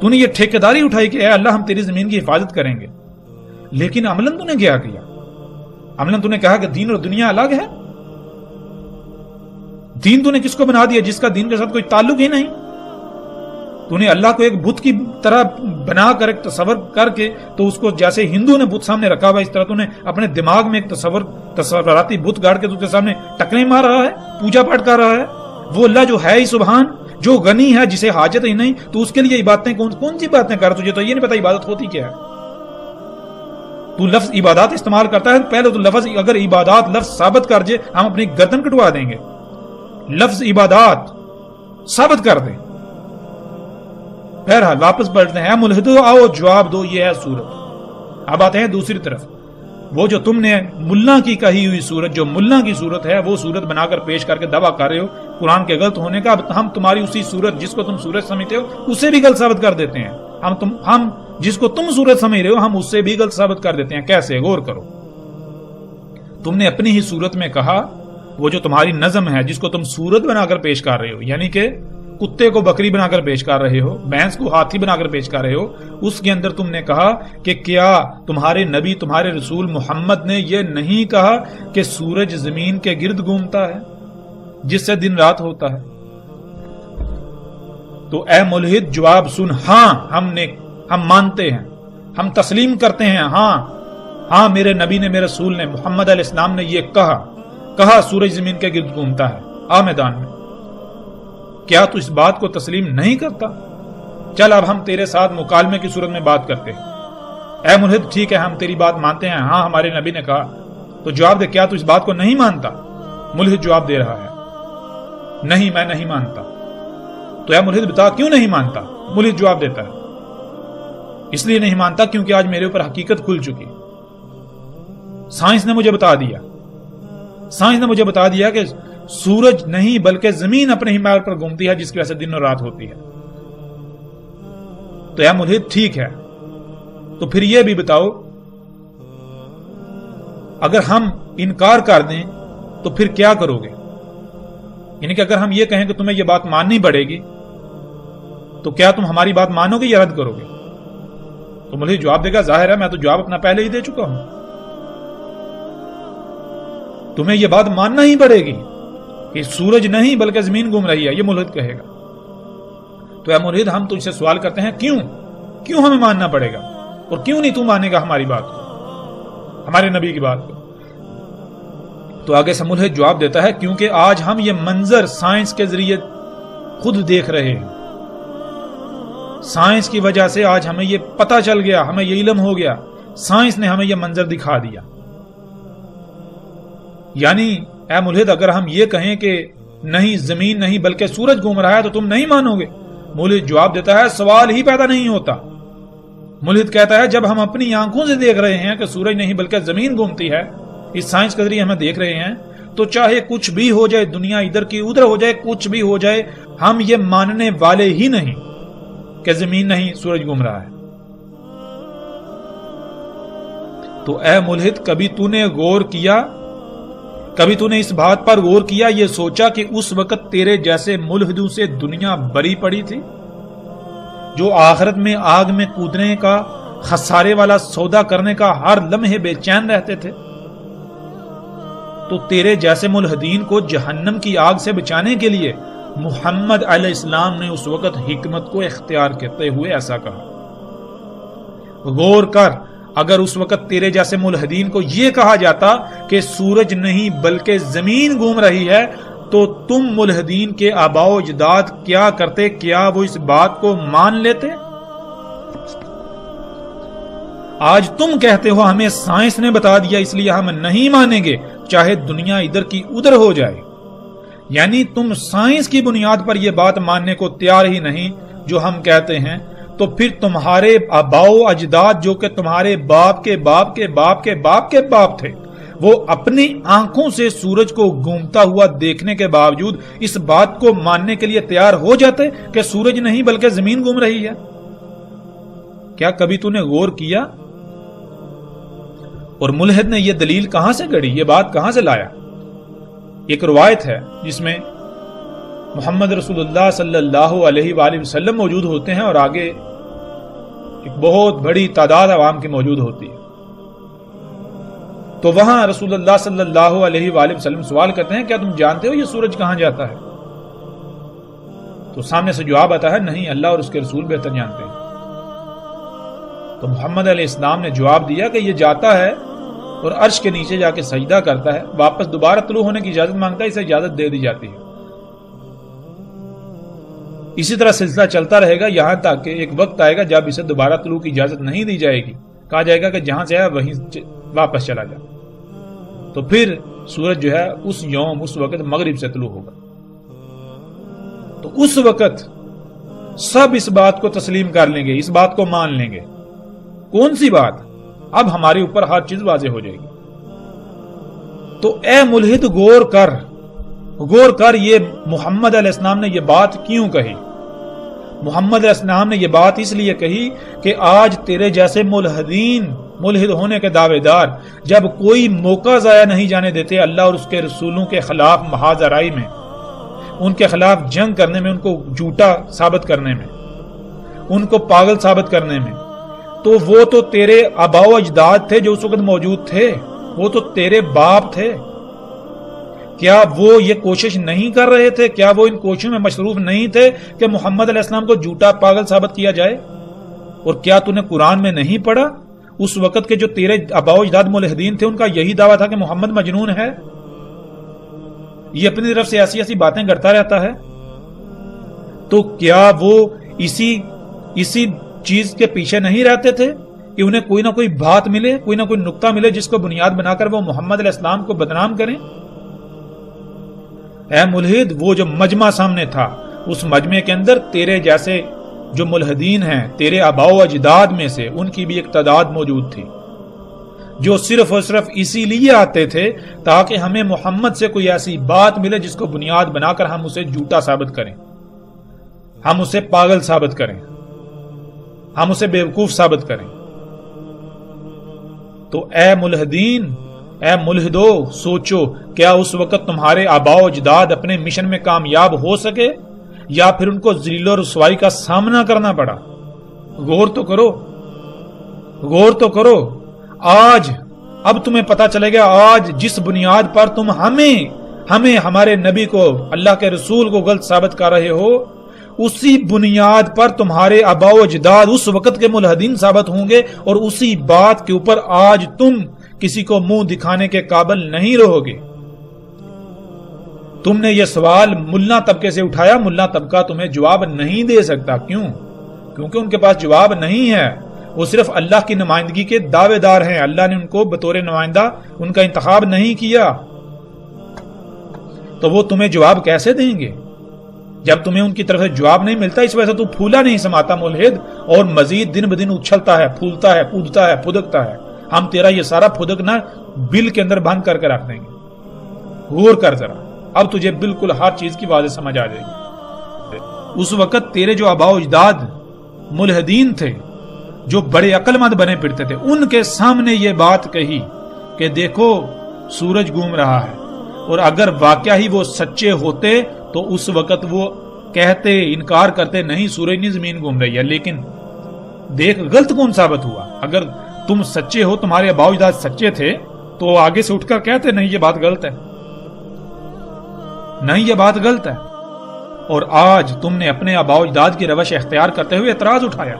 تو نے یہ ٹھیکیداری اٹھائی کہ اے اللہ ہم تیری زمین کی حفاظت کریں گے, لیکن عملاً تو نے کیا کیا؟ عملاً تو نے کہا کہ دین اور دنیا الگ ہے. دین تو نے کس کو بنا دیا جس کا دین کے ساتھ کوئی تعلق ہی نہیں. تو نے اللہ کو ایک بت کی طرح بنا کر ایک تصور کر کے, تو اس کو جیسے ہندو نے بت سامنے رکھا ہوا اس طرح تو نے اپنے دماغ میں ایک تصوراتی بت گاڑ کے تو کے سامنے ٹکرے مار رہا ہے, پوجا پاٹ کر رہا ہے. وہ اللہ جو ہے ہی سبحان, جو غنی ہے, جسے حاجت ہی نہیں, تو اس کے لیے عبادتیں کون سی باتیں کر. تجھے تو یہ نہیں پتا عبادت ہوتی کیا ہے. تو لفظ عبادات استعمال کرتا ہے, پہلے تو لفظ اگر عبادات لفظ ثابت کر جے ہم اپنی گردن کٹوا دیں گے. لفظ عبادات ثابت کر دیں. بہرحال واپس پلٹتے ہیں. ملحدو آؤ جواب دو, یہ ہے صورت. اب آتے ہیں دوسری طرف. وہ جو تم نے ملا کی کہی ہوئی صورت, جو ملا کی صورت ہے, وہ صورت بنا کر پیش کر کے دعویٰ کر رہے ہو قرآن کے غلط ہونے کا. اب ہم تمہاری اسی صورت جس کو تم صورت سمجھتے ہو اسے بھی غلط ثابت کر دیتے ہیں. ہم جس کو تم صورت سمجھ رہے ہو ہم اس سے بھی غلط ثابت کر دیتے ہیں. کیسے؟ غور کرو. تم نے اپنی ہی صورت میں کہا, وہ جو تمہاری نظم ہے جس کو تم صورت بنا کر پیش کر رہے ہو, یعنی کہ کتے کو بکری بنا کر پیش کر رہے ہو, بھینس کو ہاتھی بنا کر پیش کر رہے ہو, اس کے اندر تم نے کہا کہ کیا تمہارے نبی تمہارے رسول محمد نے یہ نہیں کہا کہ سورج زمین کے گرد گھومتا ہے جس سے دن رات ہوتا ہے؟ تو اے ملحد جواب سن. ہاں ہم مانتے ہیں, ہم تسلیم کرتے ہیں. ہاں میرے نبی نے, میرے رسول نے, محمد علیہ السلام نے یہ کہا سورج زمین کے گرد گھومتا ہے. آ میدان میں. کیا تو اس بات کو تسلیم نہیں کرتا؟ چل اب ہم تیرے ساتھ مکالمے کی صورت میں بات کرتے ہیں. اے ملحد ٹھیک ہے ہم تیری بات مانتے ہیں, ہاں ہمارے نبی نے کہا. تو جواب دے, کیا تو اس بات کو نہیں مانتا؟ ملحد جواب دے رہا ہے, نہیں میں نہیں مانتا. تو اے ملحد بتا کیوں نہیں مانتا؟ ملحد جواب دیتا ہے, اس لیے نہیں مانتا کیونکہ آج میرے اوپر حقیقت کھل چکی. سائنس نے مجھے بتا دیا کہ سورج نہیں بلکہ زمین اپنے ہی محور پر گھومتی ہے جس کی وجہ سے دن اور رات ہوتی ہے. تو اے ملحد ٹھیک ہے, تو پھر یہ بھی بتاؤ اگر ہم انکار کر دیں تو پھر کیا کرو گے؟ یعنی کہ اگر ہم یہ کہیں کہ تمہیں یہ بات ماننی پڑے گی تو کیا تم ہماری بات مانو گے یا رد کرو گے؟ تو ملحد جواب دے گا, ظاہر ہے میں تو جواب اپنا پہلے ہی دے چکا ہوں, تمہیں یہ بات ماننا ہی پڑے گی کہ سورج نہیں بلکہ زمین گھوم رہی ہے, یہ ملحد کہے گا. تو اے ملحد ہم تجھ سے سوال کرتے ہیں کیوں ہمیں ماننا پڑے گا, اور کیوں نہیں تو مانے گا ہماری بات کو, ہمارے نبی کی بات کو؟ تو آگے سے ملحد جواب دیتا ہے کیونکہ آج ہم یہ منظر سائنس کے ذریعے خود دیکھ رہے ہیں. سائنس کی وجہ سے آج ہمیں یہ پتہ چل گیا, ہمیں یہ علم ہو گیا, سائنس نے ہمیں یہ منظر دکھا دیا. یعنی اے ملحد اگر ہم یہ کہیں کہ نہیں زمین نہیں بلکہ سورج گھوم رہا ہے تو تم نہیں مانو گے؟ ملحد جواب دیتا ہے سوال ہی پیدا نہیں ہوتا. ملحد کہتا ہے جب ہم اپنی آنکھوں سے دیکھ رہے ہیں کہ سورج نہیں بلکہ زمین گھومتی ہے, اس سائنس کے ذریعے ہمیں دیکھ رہے ہیں, تو چاہے کچھ بھی ہو جائے, دنیا ادھر کی ادھر ہو جائے, کچھ بھی ہو جائے, ہم یہ ماننے والے ہی نہیں کہ زمین نہیں سورج گھوم رہا ہے. تو اے ملحد کبھی تو نے اس بات پر غور کیا, یہ سوچا کہ اس وقت تیرے جیسے ملحدوں سے دنیا بری پڑی تھی جو آخرت میں آگ میں کودنے کا, خسارے والا سودا کرنے کا ہر لمحے بے چین رہتے تھے. تو تیرے جیسے ملحدین کو جہنم کی آگ سے بچانے کے لیے محمد علیہ السلام نے اس وقت حکمت کو اختیار کرتے ہوئے ایسا کہا. غور کر, اگر اس وقت تیرے جیسے ملحدین کو یہ کہا جاتا کہ سورج نہیں بلکہ زمین گھوم رہی ہے, تو تم ملحدین کے آباء و اجداد کیا کرتے؟ کیا وہ اس بات کو مان لیتے؟ آج تم کہتے ہو ہمیں سائنس نے بتا دیا اس لیے ہم نہیں مانیں گے، چاہے دنیا ادھر کی ادھر ہو جائے۔ یعنی تم سائنس کی بنیاد پر یہ بات ماننے کو تیار ہی نہیں جو ہم کہتے ہیں، تو پھر تمہارے آباء و اجداد جو کہ تمہارے باپ کے باپ کے باپ کے باپ کے باپ تھے، وہ اپنی آنکھوں سے سورج کو گھومتا ہوا دیکھنے کے باوجود اس بات کو ماننے کے لیے تیار ہو جاتے کہ سورج نہیں بلکہ زمین گھوم رہی ہے۔ کیا کبھی تو نے غور کیا؟ اور ملحد نے یہ دلیل کہاں سے گڑھی، یہ بات کہاں سے لایا؟ ایک روایت ہے جس میں محمد رسول اللہ صلی اللہ علیہ وآلہ وسلم موجود ہوتے ہیں اور آگے ایک بہت بڑی تعداد عوام کی موجود ہوتی ہے۔ تو وہاں رسول اللہ صلی اللہ علیہ وآلہ وسلم سوال کرتے ہیں، کیا تم جانتے ہو یہ سورج کہاں جاتا ہے؟ تو سامنے سے جواب آتا ہے، نہیں، اللہ اور اس کے رسول بہتر جانتے ہیں۔ تو محمد علیہ السلام نے جواب دیا کہ یہ جاتا ہے اور عرش کے نیچے جا کے سجدہ کرتا ہے، واپس دوبارہ طلوع ہونے کی اجازت مانگتا ہے، اسے اجازت دے دی جاتی ہے۔ اسی طرح سلسلہ چلتا رہے گا یہاں تک کہ ایک وقت آئے گا جب اسے دوبارہ طلوع کی اجازت نہیں دی جائے گی، کہا جائے گا کہ جہاں سے آیا وہیں واپس چلا جا۔ تو پھر سورج جو ہے اس یوم اس وقت مغرب سے طلوع ہوگا۔ تو اس وقت سب اس بات کو تسلیم کر لیں گے، اس بات کو مان لیں گے۔ کون سی بات؟ اب ہمارے اوپر ہر چیز واضح ہو جائے گی۔ تو اے ملحد غور کر یہ محمد علیہ السلام نے یہ بات کیوں کہی؟ محمد علیہ السلام نے یہ بات اس لیے کہی کہ آج تیرے جیسے ملحد ہونے کے دعوے دار جب کوئی موقع ضائع نہیں جانے دیتے اللہ اور اس کے رسولوں کے خلاف محاذ آرائی میں، ان کے خلاف جنگ کرنے میں، ان کو جھوٹا ثابت کرنے میں، ان کو پاگل ثابت کرنے میں، تو وہ تو تیرے آباء و اجداد تھے جو اس وقت موجود تھے، وہ تو تیرے باپ تھے۔ کیا وہ یہ کوشش نہیں کر رہے تھے؟ کیا وہ ان کوششوں میں مصروف نہیں تھے کہ محمد علیہ السلام کو جھوٹا پاگل ثابت کیا جائے؟ اور کیا تو نے قرآن میں نہیں پڑھا اس وقت کے جو تیرے آباء و اجداد ملحدین تھے ان کا یہی دعویٰ تھا کہ محمد مجنون ہے؟ یہ اپنی طرف سے ایسی باتیں کرتا رہتا ہے۔ تو کیا وہ اسی چیز کے پیچھے نہیں رہتے تھے کہ انہیں کوئی نہ کوئی بات ملے، کوئی نہ کوئی نقطہ ملے جس کو بنیاد بنا کر وہ محمد علیہ السلام کو بدنام کریں؟ اے ملحد، وہ جو مجمع سامنے تھا اس مجمع کے اندر تیرے جیسے جو ملحدین ہیں، تیرے آباء و اجداد میں سے ان کی بھی ایک تعداد موجود تھی جو صرف اور صرف اسی لیے آتے تھے تاکہ ہمیں محمد سے کوئی ایسی بات ملے جس کو بنیاد بنا کر ہم اسے جھوٹا ثابت کریں، ہم اسے پاگل ثابت کریں، ہم اسے بیوقوف ثابت کریں۔ تو اے ملحدین، اے ملحدو، سوچو کیا اس وقت تمہارے آباء و اجداد اپنے مشن میں کامیاب ہو سکے یا پھر ان کو ذلیل و رسوائی کا سامنا کرنا پڑا؟ غور تو کرو۔ آج اب تمہیں پتا چلے گا، آج جس بنیاد پر تم ہمیں ہمارے نبی کو، اللہ کے رسول کو غلط ثابت کر رہے ہو، اسی بنیاد پر تمہارے آباء و اجداد اس وقت کے ملحدین ثابت ہوں گے، اور اسی بات کے اوپر آج تم کسی کو منہ دکھانے کے قابل نہیں رہو گے۔ تم نے یہ سوال ملا طبقے سے اٹھایا، ملا طبقہ تمہیں جواب نہیں دے سکتا۔ کیوں؟ کیونکہ ان کے پاس جواب نہیں ہے، وہ صرف اللہ کی نمائندگی کے دعوے دار ہیں، اللہ نے ان کو بطور نمائندہ ان کا انتخاب نہیں کیا، تو وہ تمہیں جواب کیسے دیں گے جب تمہیں ان کی طرف سے جواب نہیں ملتا؟ اس وجہ سے تو پھولا نہیں سماتا ملحد، اور مزید دن بدن اچھلتا ہے، پھولتا ہے، کودتا ہے، پھدکتا ہے۔ ہم تیرا یہ سارا پھدکنا بل کے اندر بند کر کے رکھ دیں گے۔ غور کر ذرا، اب تجھے بالکل ہر چیز کی واضح سمجھ آ جائے گی۔ اس وقت تیرے جو آباء و اجداد ملحدین تھے جو بڑے عقل مند بنے پھرتے تھے، ان کے سامنے یہ بات کہی کہ دیکھو سورج گھوم رہا ہے، اور اگر واقعہ ہی وہ سچے ہوتے تو اس وقت وہ کہتے، انکار کرتے، نہیں سورج نہیں زمین گھوم رہی ہے۔ لیکن دیکھ غلط کون ثابت ہوا؟ اگر تم سچے ہو، تمہارے آباء و اجداد سچے تھے، تو آگے سے اٹھ کر کہتے نہیں یہ بات غلط ہے، نہیں یہ بات غلط ہے۔ اور آج تم نے اپنے آباء و اجداد کی روش اختیار کرتے ہوئے اعتراض اٹھایا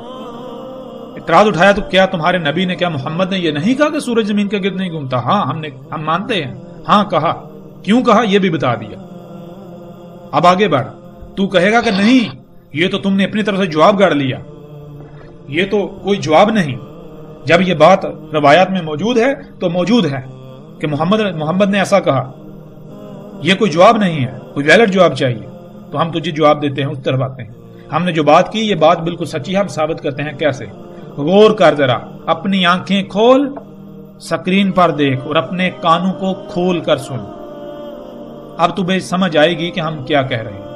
تو کیا تمہارے نبی نے، کیا محمد نے یہ نہیں کہا کہ سورج زمین کے گرد نہیں گھومتا؟ ہاں ہم مانتے ہیں، ہاں کہا، کیوں کہا یہ بھی بتا دیا۔ اب آگے بڑھ. تو کہے گا کہ نہیں یہ تو تم نے اپنی طرف سے جواب گاڑ لیا, یہ تو کوئی جواب نہیں. جب یہ بات روایات میں موجود ہے تو موجود ہے کہ محمد نے ایسا کہا, یہ کوئی جواب نہیں ہے, کوئی ویلڈ جواب چاہیے تو ہم تجھے جواب دیتے ہیں, اس طرف آتے ہیں. ہم نے جو بات کی یہ بات بالکل سچی ہے, ہم ثابت کرتے ہیں کیسے. غور کر ذرا, اپنی آنکھیں کھول, سکرین پر دیکھ اور اپنے کانوں کو کھول کر سن. اب تمہیں سمجھ آئے گی کہ ہم کیا کہہ رہے ہیں.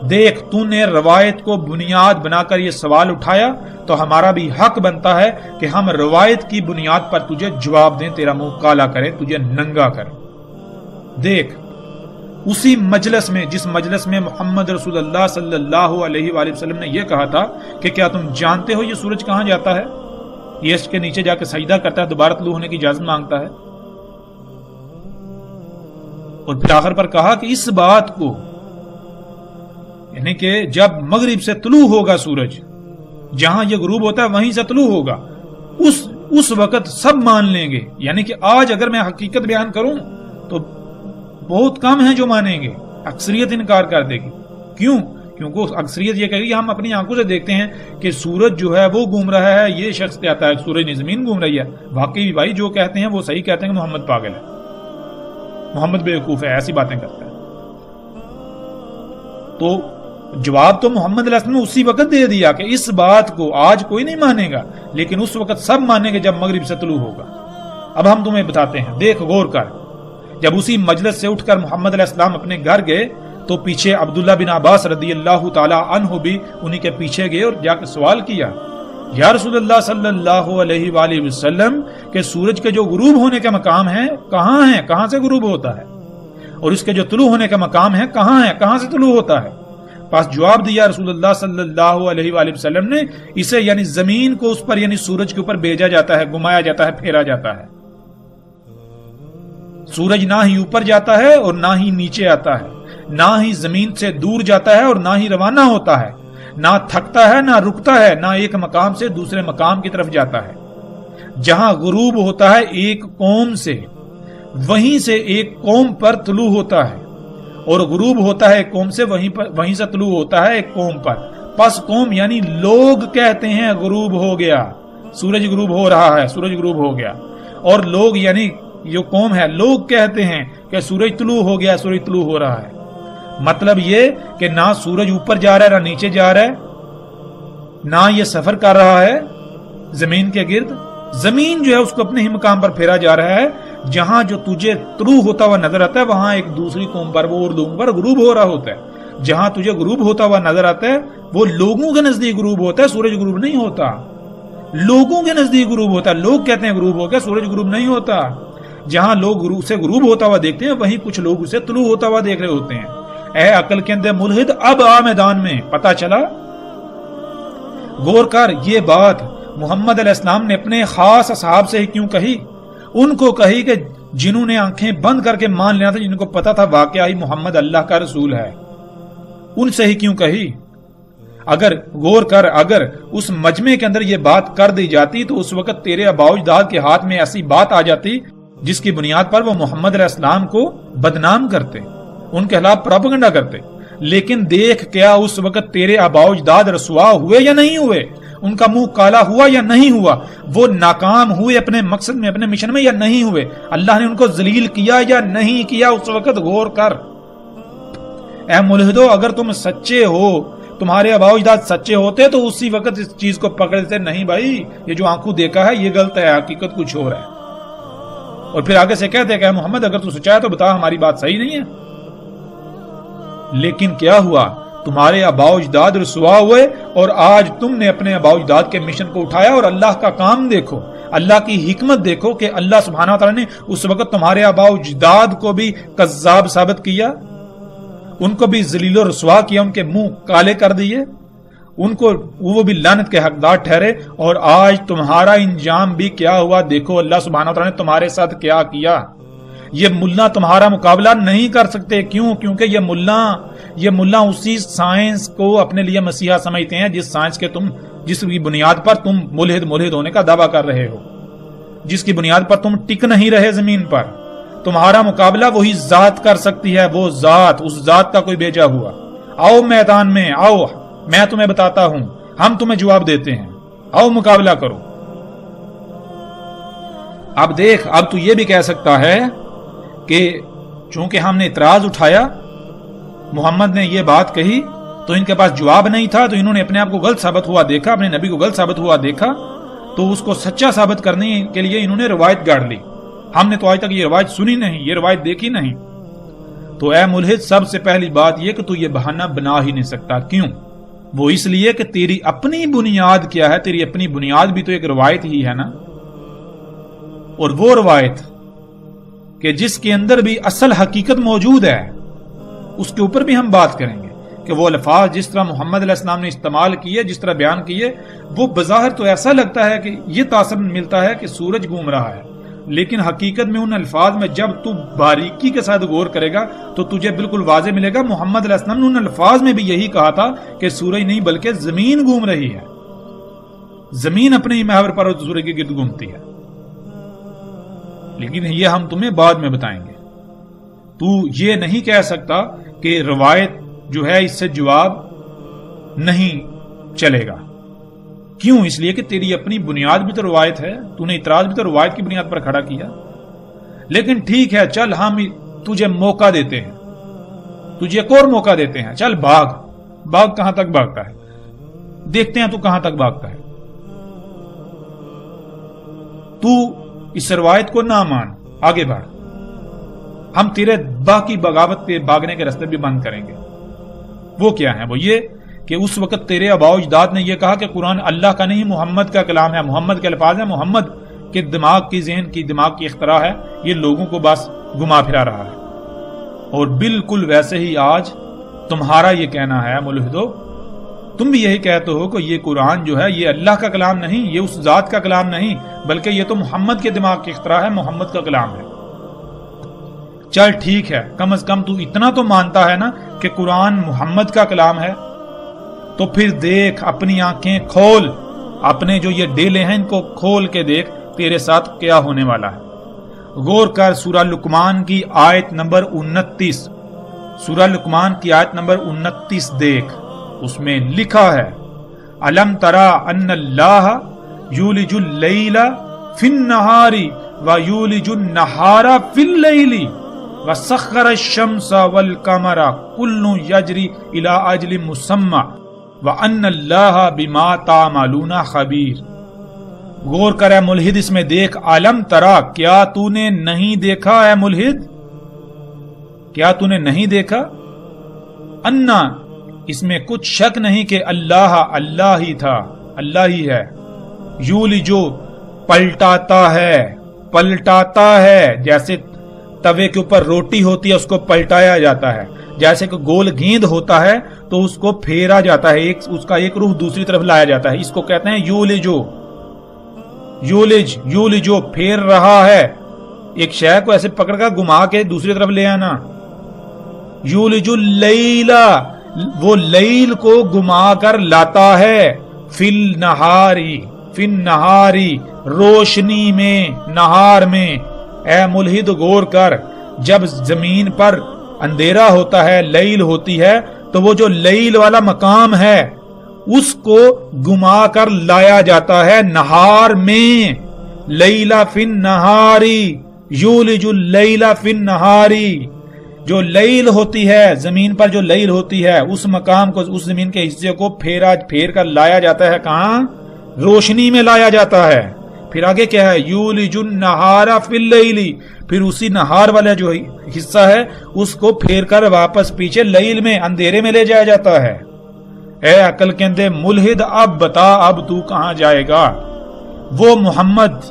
دیکھ, تو نے روایت کو بنیاد بنا کر یہ سوال اٹھایا تو ہمارا بھی حق بنتا ہے کہ ہم روایت کی بنیاد پر تجھے جواب دیں, تیرا منہ کالا کریں, تجھے ننگا کریں. دیکھ, اسی مجلس میں جس مجلس میں محمد رسول اللہ صلی اللہ علیہ وآلہ وسلم نے یہ کہا تھا کہ کیا تم جانتے ہو یہ سورج کہاں جاتا ہے, یہ اس کے نیچے جا کے سجدہ کرتا ہے, دوبارہ طلوع ہونے کی اجازت مانگتا ہے, اور پھر آخر پر کہا کہ اس بات کو, یعنی کہ جب مغرب سے طلوع ہوگا سورج, جہاں یہ غروب ہوتا ہے وہیں سے طلوع ہوگا, اس وقت سب مان لیں گے. یعنی کہ آج اگر میں حقیقت بیان کروں تو بہت کم ہیں جو مانیں گے, اکثریت انکار کر دے گی. کیوں؟ کیونکہ اکثریت یہ کہے گی ہم اپنی آنکھوں سے دیکھتے ہیں کہ سورج جو ہے وہ گھوم رہا ہے, یہ شخص کہتا ہے سورج نہیں زمین گھوم رہی ہے. واقعی بھائی جو کہتے ہیں وہ صحیح کہتے ہیں کہ محمد پاگل ہے, محمد بیوقوف ہے, ایسی باتیں کرتا ہے. تو جواب تو محمد علیہ السلام نے اسی وقت دے دیا کہ اس بات کو آج کوئی نہیں مانے گا, لیکن اس وقت سب مانیں گے جب مغرب سے طلوع ہوگا. اب ہم تمہیں بتاتے ہیں, دیکھ غور کر. جب اسی مجلس سے اٹھ کر محمد علیہ السلام اپنے گھر گئے تو پیچھے عبداللہ بن عباس رضی اللہ تعالی عنہ بھی انہی کے پیچھے گئے اور جا کے سوال کیا, یا رسول اللہ صلی اللہ علیہ وآلہ وسلم کہ سورج کے جو غروب ہونے کے مقام ہیں کہاں ہیں, کہاں سے غروب ہوتا ہے, اور اس کے جو طلوع ہونے کا مقام ہے کہاں ہے, کہاں سے طلوع ہوتا ہے. پاس جواب دیا رسول اللہ صلی اللہ علیہ وآلہ وسلم نے, اسے یعنی زمین کو اس پر یعنی سورج کے اوپر بھیجا جاتا ہے, گھمایا جاتا ہے, پھیرا جاتا ہے. سورج نہ ہی اوپر جاتا ہے اور نہ ہی نیچے آتا ہے, نہ ہی زمین سے دور جاتا ہے اور نہ ہی روانہ ہوتا ہے, نہ تھکتا ہے نہ رکتا ہے, نہ ایک مقام سے دوسرے مقام کی طرف جاتا ہے. جہاں غروب ہوتا ہے ایک قوم سے, وہیں سے ایک قوم پر طلوع ہوتا ہے, اور غروب ہوتا ہے ایک قوم سے, وہیں سے طلوع ہوتا ہے ایک قوم پر. پس قوم یعنی لوگ کہتے ہیں غروب ہو گیا, سورج غروب ہو رہا ہے, سورج غروب ہو گیا, اور لوگ یعنی جو قوم ہے لوگ کہتے ہیں کہ سورج طلوع ہو گیا, سورج طلوع ہو رہا ہے. مطلب یہ کہ نہ سورج اوپر جا رہا ہے نہ نیچے جا رہا ہے, نہ یہ سفر کر رہا ہے زمین کے گرد. زمین جو ہے اس کو اپنے ہی مقام پر پھیرا جا رہا ہے. جہاں جو تجھے طلوع ہوتا ہوا نظر آتا ہے وہاں ایک دوسری قوم پر, وہ لوگوں پر غروب ہو رہا ہوتا ہے. جہاں تجھے غروب ہوتا ہوا نظر آتا ہے وہ لوگوں کے نزدیک غروب ہوتا ہے, سورج غروب نہیں ہوتا. لوگوں کے نزدیک غروب ہوتا ہے, لوگ کہتے ہیں غروب ہو گیا, سورج غروب نہیں ہوتا. جہاں لوگ اسے غروب ہوتا ہوا دیکھتے ہیں وہیں کچھ لوگ اسے طلوع ہوتا ہوا دیکھ رہے ہوتے ہیں. اے عقل کے اندر ملحد, اب آ میدان میں, پتا چلا. غور کر, یہ بات محمد علیہ السلام نے اپنے خاص اصحاب سے ہی کیوں کہی؟ ان کو کہی کہ جنہوں نے آنکھیں بند کر کے مان لینا تھا, جن کو پتا تھا واقعی محمد اللہ کا رسول ہے, ان سے ہی کیوں کہی؟ اگر غور کر, اگر اس مجمع کے اندر یہ بات کر دی جاتی تو اس وقت تیرے آباء و اجداد کے ہاتھ میں ایسی بات آ جاتی جس کی بنیاد پر وہ محمد علیہ السلام کو بدنام کرتے, ان کے خلاف پروپیگنڈا کرتے. لیکن دیکھ کیا اس وقت تیرے آباء و اجداد رسوا ہوئے یا نہیں ہوئے, ان کا منہ کالا ہوا یا نہیں ہوا, وہ ناکام ہوئے اپنے مقصد میں, اپنے مشن میں یا نہیں ہوئے, اللہ نے ان کو ذلیل کیا یا نہیں کیا, اس وقت غور کر. اے ملحدو, اگر تم سچے ہو, تمہارے آباء و اجداد سچے ہوتے تو اسی وقت اس چیز کو پکڑ لیتے, نہیں بھائی یہ جو آنکھوں دیکھا ہے یہ غلط ہے, حقیقت کچھ اور ہے. اور پھر آگے سے کہتے کہ محمد اگر تو سچا ہے تو بتا ہماری بات صحیح نہیں ہے. لیکن کیا ہوا, تمہارے آباء و اجداد رسوا ہوئے, اور آج تم نے اپنے آباء و اجداد کے مشن کو اٹھایا. اور اللہ کا کام دیکھو, اللہ کی حکمت دیکھو کہ اللہ سبحانہ وتعالی نے اس وقت تمہارے آباء و اجداد کو بھی کذاب ثابت کیا, ان کو بھی ذلیل و رسوا کیا, ان کے منہ کالے کر دیے, ان کو وہ بھی لعنت کے حقدار ٹھہرے. اور آج تمہارا انجام بھی کیا ہوا دیکھو, اللہ سبحانہ وتعالی نے تمہارے ساتھ کیا کیا. یہ ملا تمہارا مقابلہ نہیں کر سکتے. کیوں؟ کیونکہ یہ ملا اسی سائنس کو اپنے لیے مسیحا سمجھتے ہیں جس کی بنیاد پر تم ملحد ہونے کا دعویٰ کر رہے ہو, جس کی بنیاد پر تم ٹک نہیں رہے زمین پر. تمہارا مقابلہ وہی ذات کر سکتی ہے، وہ ذات، اس ذات کا کوئی بھیجا ہوا۔ آؤ میدان میں آؤ، میں تمہیں بتاتا ہوں، ہم تمہیں جواب دیتے ہیں، آؤ مقابلہ کرو۔ اب دیکھ، اب تو یہ بھی کہہ سکتا ہے کہ چونکہ ہم نے اعتراض اٹھایا، محمد نے یہ بات کہی تو ان کے پاس جواب نہیں تھا، تو انہوں نے اپنے آپ کو غلط ثابت ہوا دیکھا، اپنے نبی کو غلط ثابت ہوا دیکھا، تو اس کو سچا ثابت کرنے کے لیے انہوں نے روایت گاڑ لی۔ ہم نے تو آج تک یہ روایت سنی نہیں، یہ روایت دیکھی نہیں۔ تو اے ملحد، سب سے پہلی بات یہ کہ تو یہ بہانہ بنا ہی نہیں سکتا۔ کیوں؟ وہ اس لیے کہ تیری اپنی بنیاد کیا ہے، تیری اپنی بنیاد بھی تو ایک روایت ہی ہے نا، اور وہ روایت کہ جس کے اندر بھی اصل حقیقت موجود ہے، اس کے اوپر بھی ہم بات کریں گے کہ وہ الفاظ جس طرح محمد علیہ السلام نے استعمال کیے، جس طرح بیان کیے، وہ بظاہر تو ایسا لگتا ہے کہ یہ تاثر ملتا ہے کہ سورج گھوم رہا ہے، لیکن حقیقت میں ان الفاظ میں جب تو باریکی کے ساتھ غور کرے گا تو تجھے بالکل واضح ملے گا محمد علیہ السلام نے ان الفاظ میں بھی یہی کہا تھا کہ سورج نہیں بلکہ زمین گھوم رہی ہے، زمین اپنے ہی محور پر سورج کے گرد گھومتی ہے۔ لیکن یہ ہم تمہیں بعد میں بتائیں گے۔ تو یہ نہیں کہہ سکتا کہ روایت جو ہے اس سے جواب نہیں چلے گا۔ کیوں؟ اس لیے کہ تیری اپنی بنیاد بھی تو روایت ہے، تو نے اعتراض بھی تو روایت کی بنیاد پر کھڑا کیا۔ لیکن ٹھیک ہے، چل ہم تجھے موقع دیتے ہیں، تجھے ایک اور موقع دیتے ہیں، چل بھاگ کہاں تک بھاگتا ہے، دیکھتے ہیں تو کہاں تک بھاگتا ہے۔ تو اس روایت کو نہ مان، آگے بڑھ، ہم تیرے باقی بغاوت پہ بھاگنے کے راستے بھی بند کریں گے۔ وہ کیا ہے؟ وہ یہ کہ اس وقت تیرے آباء و اجداد نے یہ کہا کہ قرآن اللہ کا نہیں، محمد کا کلام ہے، محمد کے الفاظ ہیں، محمد کے دماغ کی، ذہن کی، دماغ کی اختراع ہے، یہ لوگوں کو بس گما پھرا رہا ہے۔ اور بالکل ویسے ہی آج تمہارا یہ کہنا ہے ملحدو، تم بھی یہی کہتے ہو کہ یہ قرآن جو ہے یہ اللہ کا کلام نہیں، یہ اس ذات کا کلام نہیں، بلکہ یہ تو محمد کے دماغ کی اختراع ہے، محمد کا کلام ہے۔ چل ٹھیک ہے، کم از کم تو اتنا تو مانتا ہے نا کہ قرآن محمد کا کلام ہے، تو پھر دیکھ، اپنی آنکھیں کھول، اپنے جو یہ ڈیلے ہیں ان کو کھول کے دیکھ تیرے ساتھ کیا ہونے والا ہے۔ غور کر سورہ لقمان کی آیت نمبر 29، سورہ لقمان کی آیت نمبر 29 دیکھ، اس میں لکھا ہے الم ترا ان اللہ یولج اللیل فی النہار ویولج النہار فی اللیل وسخر الشمس والقمر کل یجری الی اجل مسمى وان اللہ بما تعملون خبیر۔ غور کر اے ملحد، اس میں دیکھ، علم ترا، کیا تو نے نہیں دیکھا اے ملحد، کیا تو نے نہیں دیکھا؟ انا، اس میں کچھ شک نہیں کہ اللہ، اللہ ہی تھا، اللہ ہی ہے، یولجو، پلٹاتا ہے، جیسے توے کے اوپر روٹی ہوتی ہے اس کو پلٹایا جاتا ہے، جیسے کہ گول گیند ہوتا ہے تو اس کو پھیرا جاتا ہے، اس کا ایک روح دوسری طرف لایا جاتا ہے، اس کو کہتے ہیں یولجو، پھیر رہا ہے، ایک شے کو ایسے پکڑ کر گھما کے دوسری طرف لے آنا۔ یولج اللیل، وہ لیل کو گھما کر لاتا ہے، فی النہاری، روشنی میں، نہار میں۔ اے ملحد غور کر، جب زمین پر اندھیرا ہوتا ہے، لیل ہوتی ہے، تو وہ جو لیل والا مقام ہے اس کو گما کر لایا جاتا ہے نہار میں۔ لیلا فی النہاری، یولج اللیل فی النہاری، جو لیل ہوتی ہے زمین پر، جو لیل ہوتی ہے اس مقام کو، اس زمین کے حصے کو پھیر کر لایا جاتا ہے، کہاں؟ روشنی میں لایا جاتا ہے۔ پھر آگے کیا ہے؟ یولج النہار فی اللیل، پھر اسی نہار والا جو حصہ ہے اس کو پھیر کر واپس پیچھے لیل میں، اندھیرے میں لے جایا جاتا ہے۔ اے عقل کے اندھے ملحد، اب بتا، اب تو کہاں جائے گا؟ وہ محمد،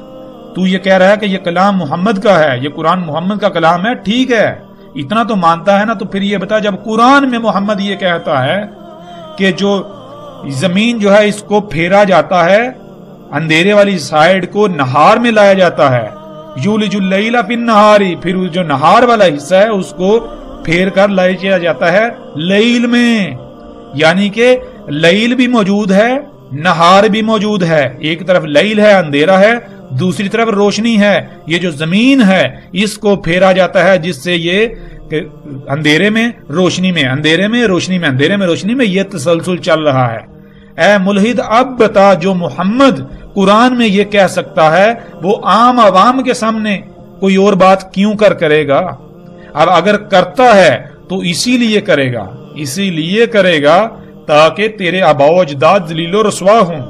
تو یہ کہہ رہا ہے کہ یہ کلام محمد کا ہے، یہ قرآن محمد کا کلام ہے، ٹھیک ہے، اتنا تو مانتا ہے نا، تو پھر یہ بتا، جب قرآن میں محمد یہ کہتا ہے کہ جو زمین جو ہے اس کو پھیرا جاتا ہے، اندھیرے والی سائیڈ کو نہار میں لایا جاتا ہے، یولج اللیل فی النہار، پھر جو نہار والا حصہ ہے اس کو پھیر کر لایا جاتا ہے لیل میں، یعنی کہ لیل بھی موجود ہے، نہار بھی موجود ہے، ایک طرف لیل ہے، اندھیرا ہے، دوسری طرف روشنی ہے، یہ جو زمین ہے اس کو پھیرا جاتا ہے، جس سے یہ اندھیرے میں روشنی میں، اندھیرے میں روشنی میں، اندھیرے میں روشنی میں یہ تسلسل چل رہا ہے۔ اے ملحد اب بتا، جو محمد قرآن میں یہ کہہ سکتا ہے وہ عام عوام کے سامنے کوئی اور بات کیوں کرے گا؟ اب اگر کرتا ہے تو اسی لیے کرے گا تاکہ تیرے آباء و اجداد ذلیل و رسوا ہوں۔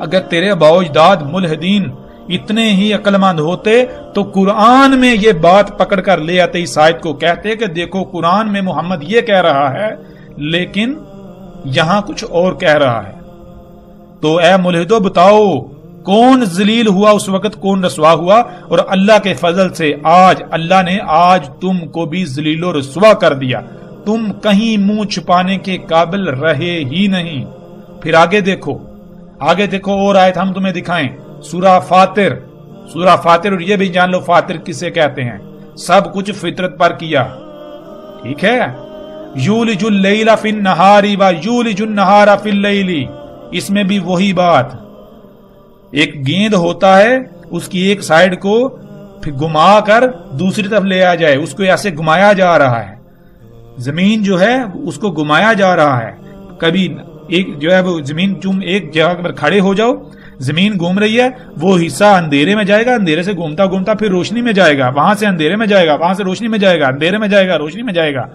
اگر تیرے آباء و اجداد ملحدین اتنے ہی عقل مند ہوتے تو قرآن میں یہ بات پکڑ کر لے آتے، اس آیت کو کہتے کہ دیکھو قرآن میں محمد یہ کہہ رہا ہے لیکن یہاں کچھ اور کہہ رہا ہے۔ تو اے ملحدو بتاؤ کون ذلیل ہوا اس وقت، کون رسوا ہوا؟ اور اللہ کے فضل سے اللہ نے آج تم کو بھی ذلیل و رسوا کر دیا، تم کہیں منہ چھپانے کے قابل رہے ہی نہیں۔ پھر آگے دیکھو اور آیت ہم تمہیں دکھائیں، سورہ فاطر، اور یہ بھی جان لو فاطر کسے کہتے ہیں، سب کچھ فطرت پر کیا، ٹھیک ہے؟ یولج اللیل فی النہار و یولج النہار فی اللیل، اس میں بھی وہی بات، ایک گیند ہوتا ہے اس کی ایک سائیڈ کو پھر گھما کر دوسری طرف لے آ جائے، اس کو ایسے گھمایا جا رہا ہے، زمین جو ہے اس کو گھمایا جا رہا ہے، کبھی ایک جو ہے وہ زمین تم ایک جگہ پر کھڑے ہو جاؤ، زمین گھوم رہی ہے، وہ حصہ اندھیرے میں جائے گا، اندھیرے سے گھومتا گھومتا پھر روشنی میں جائے گا، وہاں سے اندھیرے میں جائے گا، وہاں سے روشنی میں جائے گا، اندھیرے میں جائے گا، روشنی میں جائے گا۔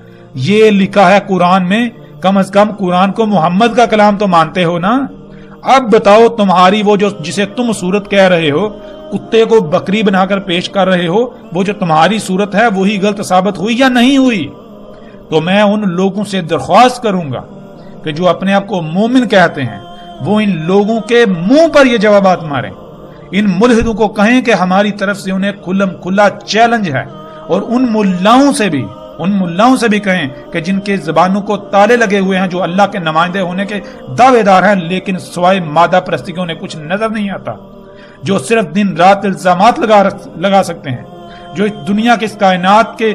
یہ لکھا ہے قرآن میں، کم از کم قرآن کو محمد کا کلام تو مانتے ہو نا؟ اب بتاؤ تمہاری وہ جو جسے تم صورت کہہ رہے ہو، کتے کو بکری بنا کر پیش کر رہے ہو، وہ جو تمہاری صورت ہے وہی غلط ثابت ہوئی یا نہیں ہوئی؟ تو میں ان لوگوں سے درخواست کروں گا کہ جو اپنے آپ کو مومن کہتے ہیں وہ ان لوگوں کے منہ پر یہ جوابات ماریں، ان ملحدوں کو کہیں کہ ہماری طرف سے انہیں کھلم کھلا چیلنج ہے، اور ان ملاؤں سے بھی کہیں کہ جن کے زبانوں کو تالے لگے ہوئے ہیں، جو اللہ کے نمائندے ہونے کے دعوے دار ہیں لیکن سوائے مادہ پرستی کے انہیں کچھ نظر نہیں آتا، جو صرف دن رات الزامات لگا سکتے ہیں، جو اس دنیا کے اس کائنات کے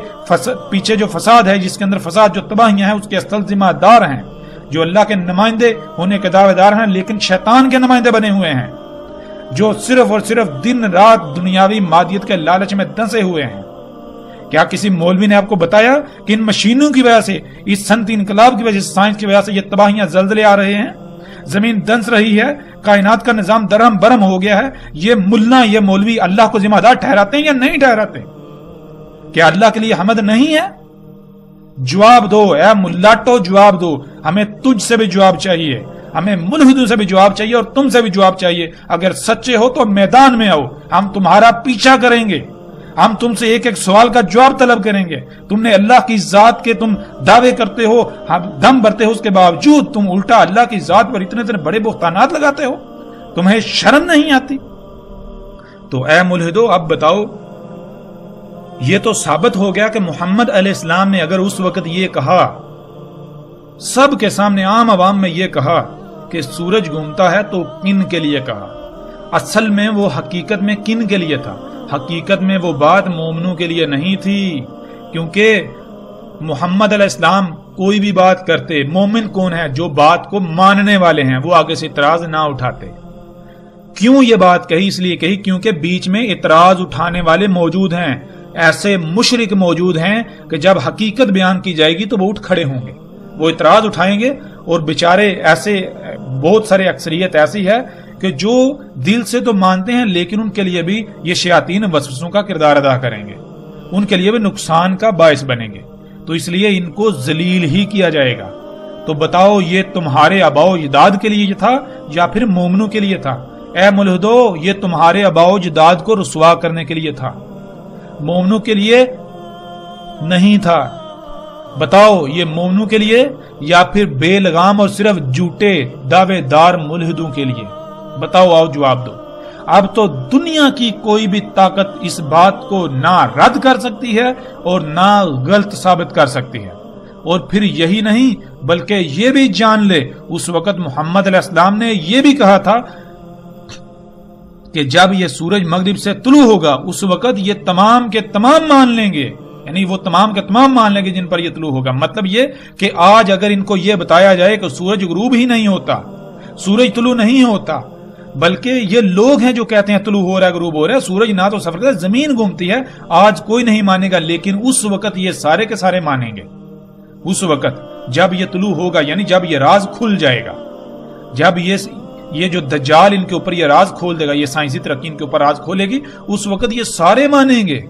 پیچھے جو فساد ہے، جس کے اندر فساد جو تباہیاں ہیں، اس کے اصل ذمہ دار ہیں، جو اللہ کے نمائندے ہونے کے دعوے دار ہیں لیکن شیطان کے نمائندے بنے ہوئے ہیں، جو صرف اور صرف دن رات دنیاوی مادیت کے لالچ میں دنسے ہوئے ہیں۔ کیا کسی مولوی نے آپ کو بتایا کہ ان مشینوں کی وجہ سے، اس صنعتی انقلاب کی وجہ سے، سائنس کی وجہ سے یہ تباہیاں زلزلے آ رہے ہیں، زمین دنس رہی ہے، کائنات کا نظام درہم برہم ہو گیا ہے؟ یہ ملا، یہ مولوی اللہ کو ذمہ دار ٹھہراتے ہیں یا نہیں ٹھہراتے؟ کیا اللہ کے لیے حمد نہیں ہے؟ جواب دو اے ملاٹو، جواب دو، ہمیں تجھ سے بھی جواب چاہیے، ہمیں ملحدوں سے بھی جواب چاہیے اور تم سے بھی جواب چاہیے۔ اگر سچے ہو تو میدان میں آؤ، ہم تمہارا پیچھا کریں گے، ہم تم سے ایک ایک سوال کا جواب طلب کریں گے۔ تم نے اللہ کی ذات کے تم دعوے کرتے ہو، دم بھرتے ہو، اس کے باوجود تم الٹا اللہ کی ذات پر اتنے بڑے بہتانات لگاتے ہو، تمہیں شرم نہیں آتی؟ تو اے ملحدو اب بتاؤ، یہ تو ثابت ہو گیا کہ محمد علیہ السلام نے اگر اس وقت یہ کہا، سب کے سامنے عام عوام میں یہ کہا کہ سورج گھومتا ہے، تو کن کے لیے کہا؟ اصل میں وہ حقیقت میں کن کے لیے تھا؟ حقیقت میں وہ بات مومنوں کے لیے نہیں تھی، کیونکہ محمد علیہ السلام کوئی بھی بات کرتے، مومن کون ہے؟ جو بات کو ماننے والے ہیں، وہ آگے سے اعتراض نہ اٹھاتے۔ کیوں یہ بات کہی؟ اس لیے کہی کیونکہ بیچ میں اعتراض اٹھانے والے موجود ہیں، ایسے مشرک موجود ہیں کہ جب حقیقت بیان کی جائے گی تو وہ اٹھ کھڑے ہوں گے، وہ اعتراض اٹھائیں گے، اور بیچارے ایسے بہت سارے اکثریت ایسی ہے کہ جو دل سے تو مانتے ہیں لیکن ان کے لیے بھی یہ شیاطین وسوسوں کا کردار ادا کریں گے، ان کے لیے بھی نقصان کا باعث بنیں گے، تو اس لیے ان کو ذلیل ہی کیا جائے گا۔ تو بتاؤ یہ تمہارے آباء و اجداد کے لیے تھا یا پھر مومنوں کے لیے تھا؟ اے ملحدو، یہ تمہارے آباء و اجداد کو رسوا کرنے کے لیے تھا، مومنوں کے لیے نہیں تھا۔ بتاؤ یہ مومنوں کے لیے یا پھر بے لگام اور صرف جھوٹے دعوے دار ملحدوں کے لیے؟ بتاؤ، آؤ جواب دو۔ اب تو دنیا کی کوئی بھی طاقت اس بات کو نہ رد کر سکتی ہے اور نہ غلط ثابت کر سکتی ہے۔ اور پھر یہی نہیں بلکہ یہ بھی جان لے، اس وقت محمد علیہ السلام نے یہ بھی کہا تھا کہ جب یہ سورج مغرب سے طلوع ہوگا اس وقت یہ تمام کے تمام مان لیں گے، یعنی وہ تمام کے تمام مان لیں گے جن پر یہ طلوع ہوگا۔ مطلب یہ کہ آج اگر ان کو یہ بتایا جائے کہ سورج غروب ہی نہیں ہوتا، سورج طلوع نہیں ہوتا، بلکہ یہ لوگ ہیں جو کہتے ہیں طلوع ہو رہا ہے غروب ہو رہا ہے، سورج نہ تو سفر کرتا ہے، زمین گھومتی ہے، آج کوئی نہیں مانے گا، لیکن اس وقت یہ سارے کے سارے مانیں گے۔ اس وقت جب یہ طلوع ہوگا، یعنی جب یہ راز کھل جائے گا، جب یہ جو دجال ان کے اوپر یہ راز کھول دے گا، یہ سائنسی ترقی ان کے اوپر راز کھولے گی، اس وقت یہ سارے مانیں گے۔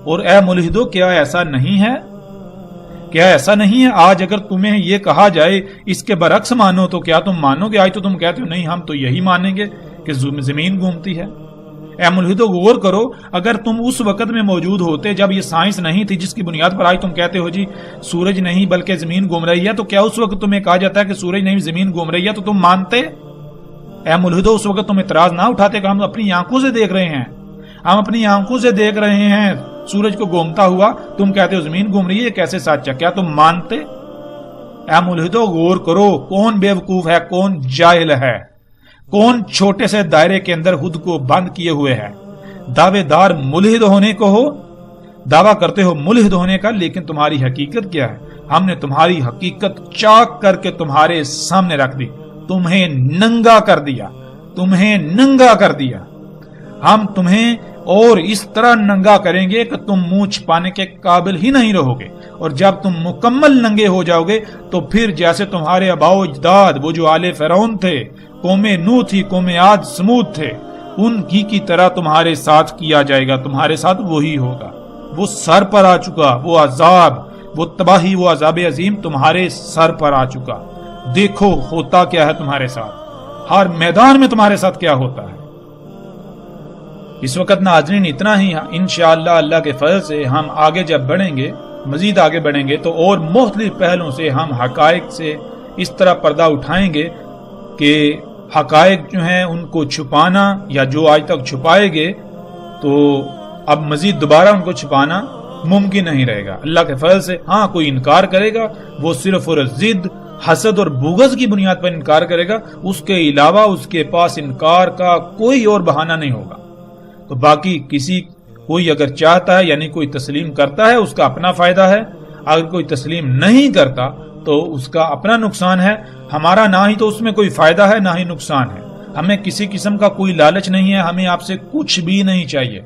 اور اے ملحدو، کیا ایسا نہیں ہے؟ کیا ایسا نہیں ہے؟ آج اگر تمہیں یہ کہا جائے اس کے برعکس مانو تو کیا تم مانو گے؟ آج تو تم کہتے ہو نہیں ہم تو یہی مانیں گے کہ زمین گھومتی ہے۔ اے ملحدو غور کرو، اگر تم اس وقت میں موجود ہوتے جب یہ سائنس نہیں تھی جس کی بنیاد پر آج تم کہتے ہو جی سورج نہیں بلکہ زمین گھوم رہی ہے، تو کیا اس وقت تمہیں کہا جاتا ہے کہ سورج نہیں زمین گھوم رہی ہے تو تم مانتے؟ اے ملحدو، اس وقت تم اعتراض نہ اٹھاتے کہ ہم اپنی آنکھوں سے دیکھ رہے ہیں، ہم اپنی آنکھوں سے دیکھ رہے ہیں سورج کو گھومتا ہوا، تم کہتے ہو زمین گھوم رہی ہے، کیسے سچ ہے؟ کیا تم مانتے؟ اے ملحدو غور کرو، کون بے وقوف ہے، کون جاہل ہے، کون چھوٹے سے دائرے کے اندر خود کو بند کیے ہوئے ہے۔ دعوے دار ملحد ہونے کو ہو، دعویٰ کرتے ہو ملحد ہونے کا، لیکن تمہاری حقیقت کیا ہے؟ ہم نے تمہاری حقیقت چاک کر کے تمہارے سامنے رکھ دی، تمہیں ننگا کر دیا، تمہیں ننگا کر دیا۔ ہم تمہیں اور اس طرح ننگا کریں گے کہ تم منہ چھپانے کے قابل ہی نہیں رہو گے، اور جب تم مکمل ننگے ہو جاؤ گے تو پھر جیسے تمہارے آباء و اجداد وہ جو آل فرعون تھے، قوم نوح تھی، قوم عاد سمود تھے، ان کی طرح تمہارے ساتھ کیا جائے گا، تمہارے ساتھ وہی ہوگا۔ وہ سر پر آ چکا، وہ عذاب، وہ تباہی، وہ عذاب عظیم تمہارے سر پر آ چکا۔ دیکھو ہوتا کیا ہے تمہارے ساتھ، ہر میدان میں تمہارے ساتھ کیا ہوتا ہے۔ اس وقت ناظرین اتنا ہی، انشاءاللہ اللہ کے فضل سے ہم آگے جب بڑھیں گے، مزید آگے بڑھیں گے تو اور مختلف پہلوں سے ہم حقائق سے اس طرح پردہ اٹھائیں گے کہ حقائق جو ہیں ان کو چھپانا یا جو آج تک چھپائے گے تو اب مزید دوبارہ ان کو چھپانا ممکن نہیں رہے گا اللہ کے فضل سے۔ ہاں کوئی انکار کرے گا، وہ صرف اور ضد، حسد اور بغض کی بنیاد پر انکار کرے گا، اس کے علاوہ اس کے پاس انکار کا کوئی اور بہانہ نہیں ہوگا۔ تو باقی کوئی اگر چاہتا ہے یعنی کوئی تسلیم کرتا ہے اس کا اپنا فائدہ ہے، اگر کوئی تسلیم نہیں کرتا تو اس کا اپنا نقصان ہے۔ ہمارا نہ ہی تو اس میں کوئی فائدہ ہے نہ ہی نقصان ہے، ہمیں کسی قسم کا کوئی لالچ نہیں ہے، ہمیں آپ سے کچھ بھی نہیں چاہیے،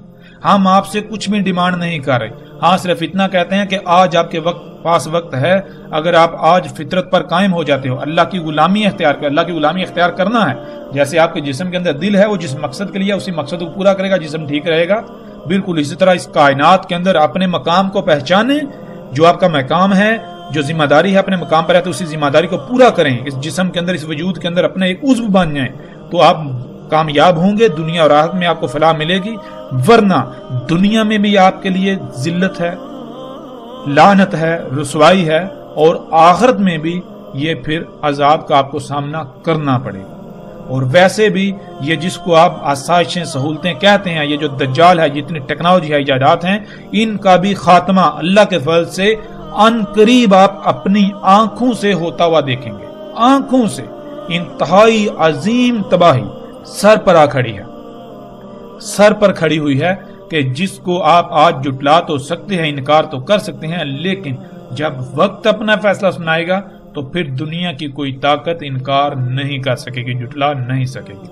ہم آپ سے کچھ بھی ڈیمانڈ نہیں کر رہے۔ ہاں صرف اتنا کہتے ہیں کہ آج آپ کے پاس وقت ہے، اگر آپ آج فطرت پر قائم ہو جاتے ہو، اللہ کی غلامی اختیار کر، اللہ کی غلامی اختیار کرنا ہے، جیسے آپ کے جسم کے اندر دل ہے، وہ جس مقصد کے لیے اسی مقصد کو پورا کرے گا، جسم ٹھیک رہے گا، بالکل اسی طرح اس کائنات کے اندر اپنے مقام کو پہچانیں، جو آپ کا مقام ہے، جو ذمہ داری ہے اپنے مقام پر ہے تو اسی ذمہ داری کو پورا کریں، اس جسم کے اندر، اس وجود کے اندر اپنے ایک عضو بن جائیں تو آپ کامیاب ہوں گے، دنیا اور آخرت میں آپ کو فلاح ملے گی، ورنہ دنیا میں بھی آپ کے لیے ذلت ہے، لعنت ہے، رسوائی ہے، اور آخرت میں بھی یہ پھر عذاب کا آپ کو سامنا کرنا پڑے گا۔ اور ویسے بھی یہ جس کو آپ آسائشیں سہولتیں کہتے ہیں، یہ جو دجال ہے، جتنی ٹیکنالوجی ہے، ایجادات ہیں، ان کا بھی خاتمہ اللہ کے فضل سے ان قریب آپ اپنی آنکھوں سے ہوتا ہوا دیکھیں گے، آنکھوں سے۔ انتہائی عظیم تباہی سر پر آ کھڑی ہے، سر پر کھڑی ہوئی ہے کہ جس کو آپ آج جٹلا تو سکتے ہیں، انکار تو کر سکتے ہیں، لیکن جب وقت اپنا فیصلہ سنائے گا تو پھر دنیا کی کوئی طاقت انکار نہیں کر سکے گی، جٹلا نہیں سکے گی۔